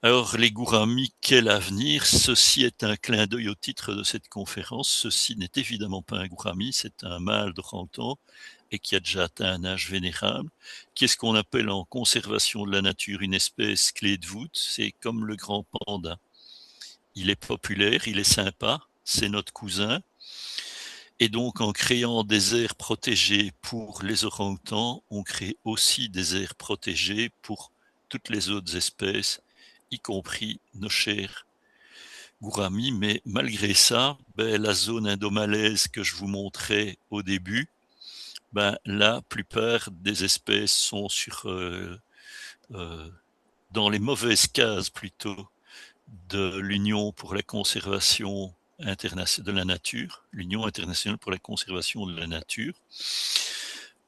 Alors, les gouramis, quel avenir? Ceci est un clin d'œil au titre de cette conférence. Ceci n'est évidemment pas un gourami, c'est un mâle d'orang-outan et qui a déjà atteint un âge vénérable, qui est ce qu'on appelle en conservation de la nature une espèce clé de voûte. C'est comme le grand panda. Il est populaire, il est sympa, c'est notre cousin. Et donc, en créant des aires protégées pour les orang-outans, on crée aussi des aires protégées pour toutes les autres espèces, y compris nos chers gouramis. Mais malgré ça, la zone indomalaise que je vous montrais au début, la plupart des espèces sont dans les mauvaises cases plutôt de l'Union pour la conservation de la nature, l'Union internationale pour la conservation de la nature.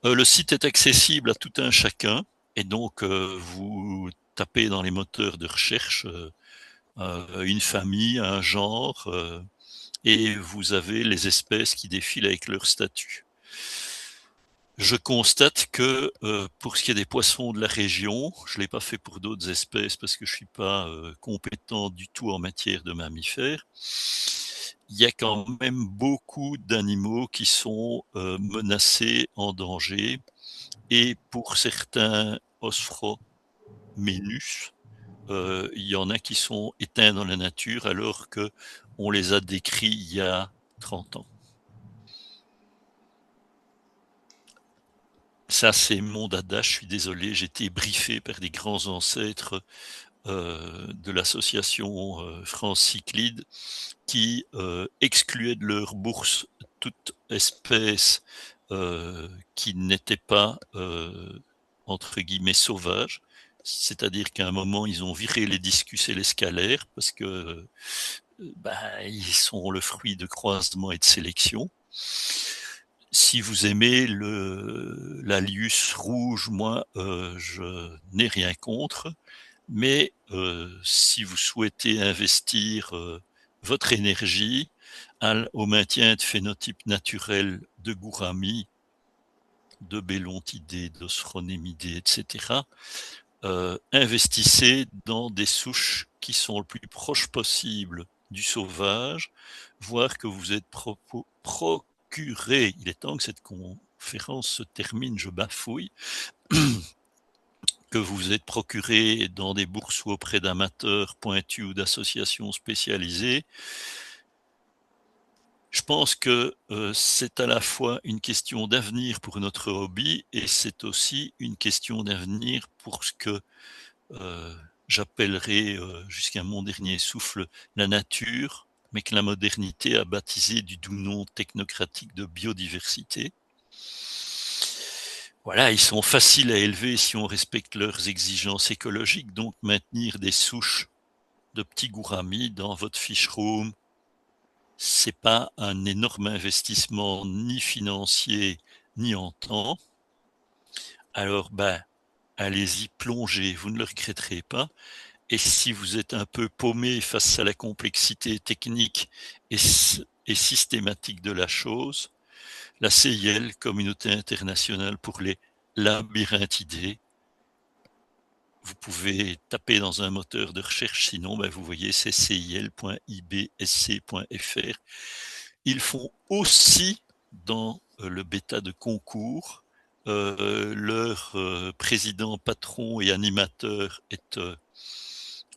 Le site est accessible à tout un chacun, et donc vous tapez dans les moteurs de recherche une famille, un genre, et vous avez les espèces qui défilent avec leur statut. Je constate que pour ce qui est des poissons de la région, je ne l'ai pas fait pour d'autres espèces parce que je ne suis pas compétent du tout en matière de mammifères, il y a quand même beaucoup d'animaux qui sont menacés, en danger, et pour certains Osphoménus, il y en a qui sont éteints dans la nature alors qu'on les a décrits il y a 30 ans. Ça, c'est mon dada, je suis désolé, j'ai été briefé par des grands ancêtres de l'association France Cyclide qui excluaient de leur bourse toute espèce qui n'était pas, entre guillemets, sauvage. C'est-à-dire qu'à un moment, ils ont viré les discus et les scalaires parce que ils sont le fruit de croisement et de sélection. Si vous aimez l'Alius rouge, moi, je n'ai rien contre. Mais si vous souhaitez investir votre énergie au maintien de phénotypes naturels de gouramis, de bélontidés, d'osphronémidés, etc., investissez dans des souches qui sont le plus proches possible du sauvage, voire que vous êtes procuré, il est temps que cette conférence se termine, je bafouille, que vous êtes procuré dans des bourses ou auprès d'amateurs pointus ou d'associations spécialisées. Je pense que c'est à la fois une question d'avenir pour notre hobby et c'est aussi une question d'avenir pour ce que j'appellerai jusqu'à mon dernier souffle la nature, mais que la modernité a baptisé du doux nom technocratique de biodiversité. Voilà, ils sont faciles à élever si on respecte leurs exigences écologiques, donc maintenir des souches de petits gouramis dans votre fish room, c'est pas un énorme investissement ni financier ni en temps. Alors allez-y, plongez, vous ne le regretterez pas. Et si vous êtes un peu paumé face à la complexité technique et systématique de la chose, la CIL, Communauté internationale pour les labyrinthidés, vous pouvez taper dans un moteur de recherche, sinon vous voyez c'est cil.ibsc.fr. Ils font aussi dans le bêta de concours, leur président, patron et animateur est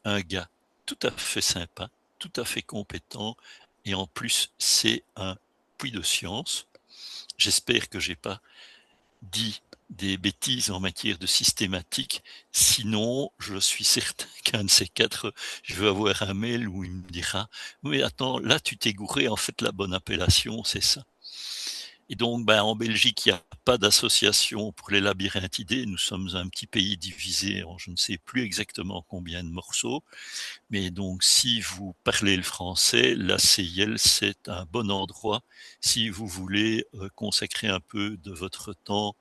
un gars tout à fait sympa, tout à fait compétent, et en plus c'est un puits de science. J'espère que j'ai pas dit des bêtises en matière de systématique, sinon je suis certain qu'un de ces quatre, je vais avoir un mail où il me dira « Oui, attends, là tu t'es gouré, en fait la bonne appellation c'est ça ». Et donc en Belgique, il y a pas d'association pour les labyrinthidés. Nous sommes un petit pays divisé en je ne sais plus exactement combien de morceaux. Mais donc, si vous parlez le français, la CIL, c'est un bon endroit si vous voulez consacrer un peu de votre temps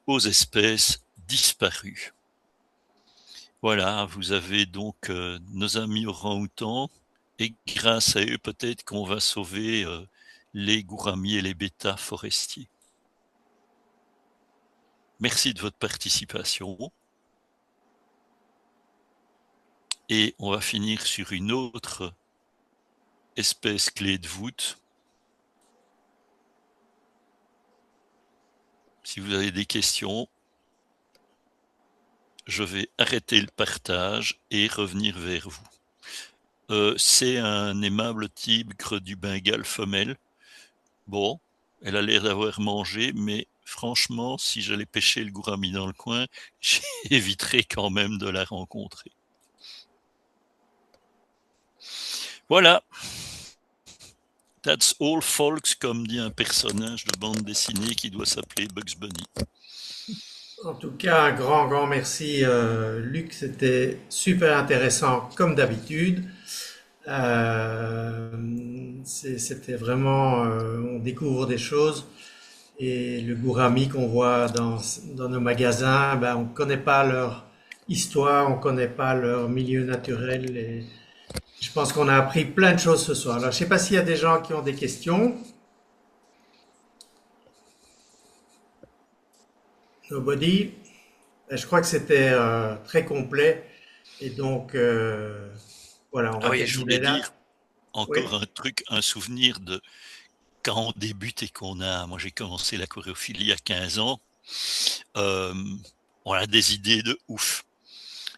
aux espèces disparues. Voilà, vous avez donc nos amis orang-outans, et grâce à eux, peut-être qu'on va sauver les gouramis et les bêtas forestiers. Merci de votre participation. Et on va finir sur une autre espèce clé de voûte. Si vous avez des questions, je vais arrêter le partage et revenir vers vous. C'est un aimable tigre du Bengale femelle. Bon, elle a l'air d'avoir mangé, mais franchement, si j'allais pêcher le gourami dans le coin, j'éviterais quand même de la rencontrer. Voilà. That's all, folks, comme dit un personnage de bande dessinée qui doit s'appeler Bugs Bunny. En tout cas, un grand merci, Luc. C'était super intéressant comme d'habitude. C'était vraiment, on découvre des choses. Et le gourami qu'on voit dans nos magasins, ben, on ne connaît pas leur histoire, on ne connaît pas leur milieu naturel. Et je pense qu'on a appris plein de choses ce soir. Alors, je ne sais pas s'il y a des gens qui ont des questions. Nobody. Je crois que c'était très complet. Et donc, voilà, on va oui, je voulais terminer là. dire Oui. encore un truc, un souvenir de quand on débute et moi j'ai commencé la choréophilie il y a 15 ans, on a des idées de ouf.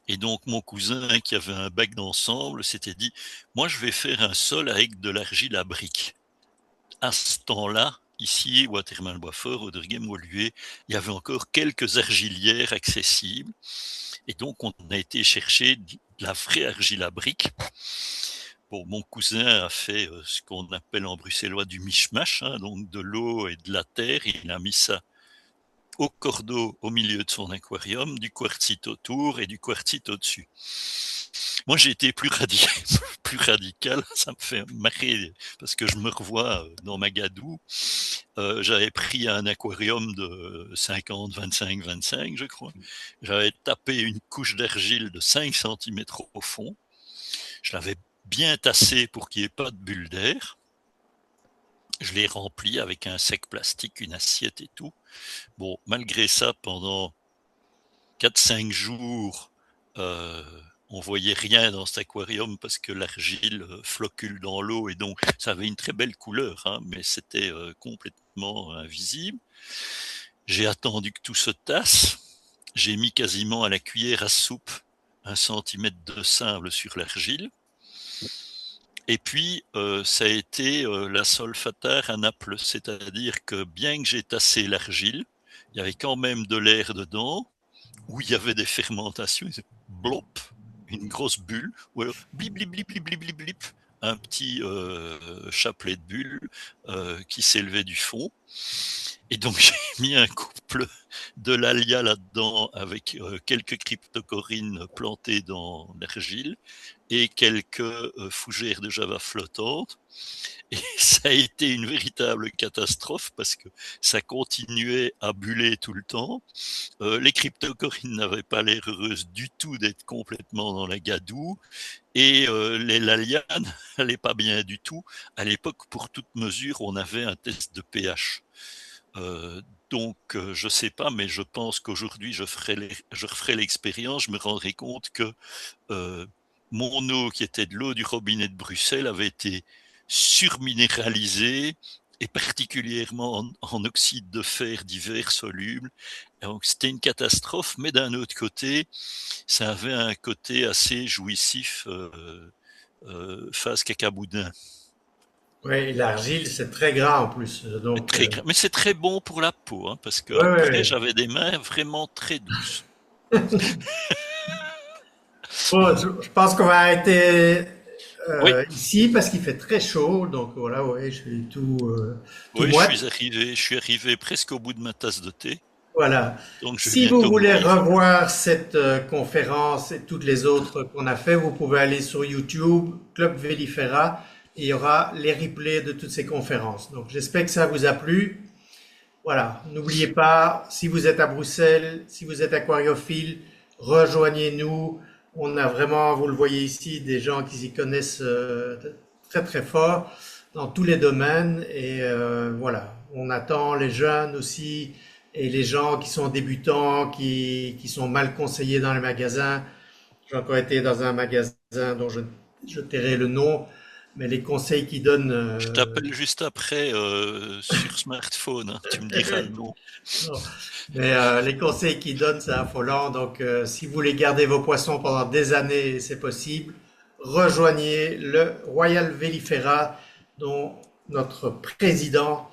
Et donc mon cousin qui avait un bac d'ensemble s'était dit, moi je vais faire un sol avec de l'argile à briques. À ce temps-là, ici, Watermael-Boisfort, Auderghem-Woluwe, il y avait encore quelques argilières accessibles. Et donc, on a été chercher de la vraie argile à briques. Bon, mon cousin a fait ce qu'on appelle en bruxellois du mishmash, hein, donc de l'eau et de la terre. Il a mis ça au cordeau au milieu de son aquarium, du quartzite autour et du quartzite au-dessus. Moi, j'ai été plus radical, ça me fait marrer parce que je me revois dans ma gadoue. J'avais pris un aquarium de 50, 25, 25, je crois. J'avais tapé une couche d'argile de 5 cm au fond. Je l'avais bien tassé pour qu'il n'y ait pas de bulle d'air. Je l'ai rempli avec un sec plastique, une assiette et tout. Bon, malgré ça, pendant 4-5 jours, on voyait rien dans cet aquarium parce que l'argile flocule dans l'eau et donc ça avait une très belle couleur, hein, mais c'était complètement invisible. J'ai attendu que tout se tasse. J'ai mis quasiment à la cuillère à soupe 1 centimètre de sable sur l'argile. Et puis, ça a été la solfatare à Naples, c'est-à-dire que bien que j'ai tassé l'argile, il y avait quand même de l'air dedans, où il y avait des fermentations, blop, une grosse bulle, ou alors blip, blip, blip, blip, blip, blip, blip, un petit chapelet de bulles qui s'élevait du fond. Et donc j'ai mis un couple de l'Alia là-dedans avec quelques cryptocorines plantées dans l'argile et quelques fougères de java flottantes. Et ça a été une véritable catastrophe parce que ça continuait à buller tout le temps. Les cryptocorines n'avaient pas l'air heureuses du tout d'être complètement dans la gadoue. Et les lalianes n'allaient pas bien du tout. À l'époque, pour toute mesure, on avait un test de pH. Donc, je sais pas, mais je pense qu'aujourd'hui, je referai l'expérience. Je me rendrai compte que mon eau, qui était de l'eau du robinet de Bruxelles, avait été surminéralisée et particulièrement en oxyde de fer divers solubles. Donc, c'était une catastrophe, mais d'un autre côté, ça avait un côté assez jouissif face cacaboudin. Oui, l'argile, c'est très gras en plus. Donc, Mais c'est très bon pour la peau, hein, parce que ouais, après ouais. j'avais des mains vraiment très douces. Bon, je pense qu'on va arrêter Oui, ici parce qu'il fait très chaud, donc voilà, ouais, je suis tout oui, moite. je suis arrivé presque au bout de ma tasse de thé, Voilà. donc je vais Si vous bientôt voulez mourir. revoir cette conférence et toutes les autres qu'on a fait, vous pouvez aller sur YouTube, Club Velifera, et il y aura les replays de toutes ces conférences. Donc j'espère que ça vous a plu. Voilà, n'oubliez pas, si vous êtes à Bruxelles, si vous êtes aquariophile, rejoignez-nous. On a vraiment, vous le voyez ici, des gens qui s'y connaissent très très fort dans tous les domaines. Et voilà, on attend les jeunes aussi et les gens qui sont débutants, qui sont mal conseillés dans les magasins. J'ai encore été dans un magasin dont je tairai le nom, mais les conseils qu'ils donnent. Je t'appelle juste après sur smartphone, hein, tu me diras le nom. Non. Mais les conseils qu'ils donnent, c'est affolant. Donc, si vous voulez garder vos poissons pendant des années, c'est possible. Rejoignez le Royal Velifera, dont notre président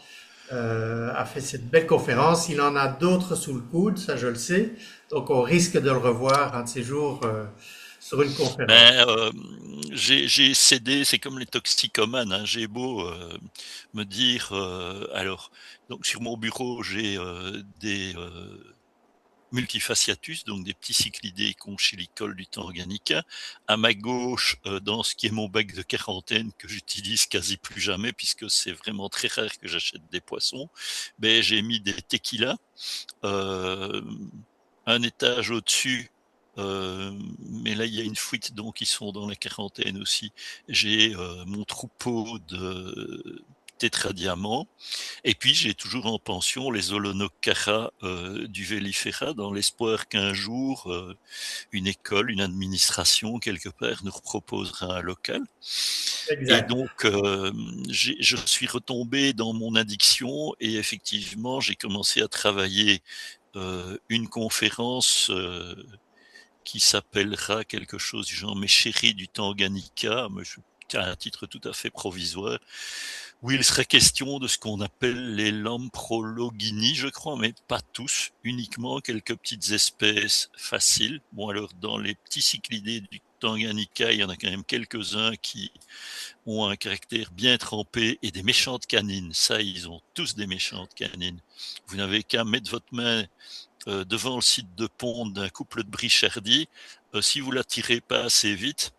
a fait cette belle conférence. Il en a d'autres sous le coude, ça je le sais. Donc, on risque de le revoir un de ces jours sur une conférence. Ben, j'ai cédé, c'est comme les toxicomanes, hein, j'ai beau me dire, alors, donc sur mon bureau, j'ai des multifasciatus, donc des petits cyclidés conchilicoles du temps organica. À ma gauche, dans ce qui est mon bac de quarantaine, que j'utilise quasi plus jamais, puisque c'est vraiment très rare que j'achète des poissons, ben, j'ai mis des tequilas. Euh, un étage au-dessus, mais là il y a une fuite, donc ils sont dans la quarantaine aussi. J'ai mon troupeau de tétradiamants, et puis j'ai toujours en pension les Holonocara du Vélifera, dans l'espoir qu'un jour une école, une administration quelque part nous proposera un local. Et Exact. donc je suis retombé dans mon addiction, et effectivement j'ai commencé à travailler une conférence qui s'appellera quelque chose du genre Mes chéris du Tanganyika, mais à un titre tout à fait provisoire, où il serait question de ce qu'on appelle les lamprologynies, je crois, mais pas tous, uniquement quelques petites espèces faciles. Bon, alors dans les petits cyclidés du Tanganyika, il y en a quand même quelques-uns qui ont un caractère bien trempé et des méchantes canines. Ça, ils ont tous des méchantes canines. Vous n'avez qu'à mettre votre main devant le site de ponte d'un couple de brichardiers. Si vous la tirez pas assez vite,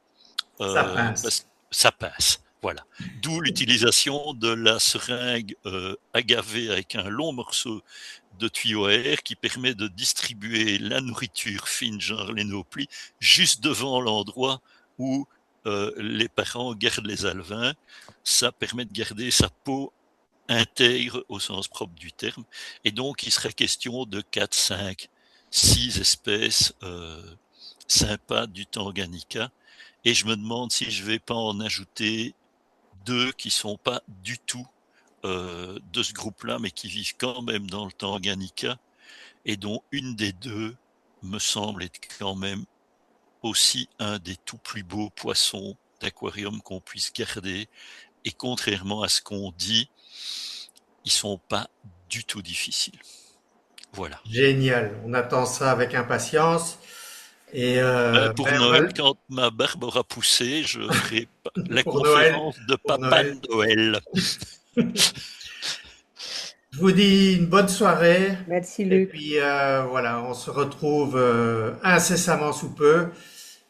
Ça pince. ça passe. Voilà. D'où l'utilisation de la seringue agavée avec un long morceau de tuyau à air qui permet de distribuer la nourriture fine, genre les nauplis, juste devant l'endroit où les parents gardent les alevins. Ça permet de garder sa peau intègre au sens propre du terme. Et donc, il serait question de 4, 5, 6 espèces sympas du Tanganyika. Et je me demande si je vais pas en ajouter 2 qui sont pas du tout de ce groupe-là, mais qui vivent quand même dans le Tanganyika, et dont une des 2 me semble être quand même aussi un des tout plus beaux poissons d'aquarium qu'on puisse garder. Et contrairement à ce qu'on dit, ils sont pas du tout difficiles. Voilà. Génial. On attend ça avec impatience. Et Pour Noël, quand ma barbe aura poussé, je ferai la pour Noël, conférence de pour Papa Noël. Noël. Je vous dis une bonne soirée. Merci Et Luc. puis voilà, on se retrouve incessamment sous peu.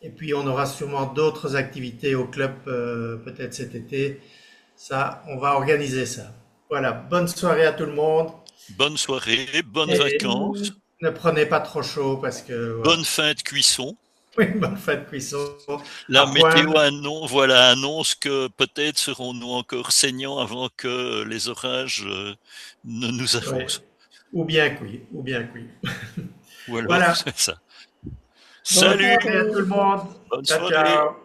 Et puis on aura sûrement d'autres activités au club peut-être cet été. Ça, on va organiser ça. Voilà, bonne soirée à tout le monde. Bonne soirée, bonnes Et vacances, ne prenez pas trop chaud parce que voilà. bonne fin de cuisson. Oui, bonne fin de cuisson La à météo point. annonce, voilà, annonce que peut-être serons-nous encore saignants avant que les orages ne nous Ouais. arrosent. Ou bien cuit, ou bien cuit. Ou alors, Voilà. c'est ça. Bonne Bonne Salut, soirée à tout soirée. le monde. bonne Ciao, soirée. ciao.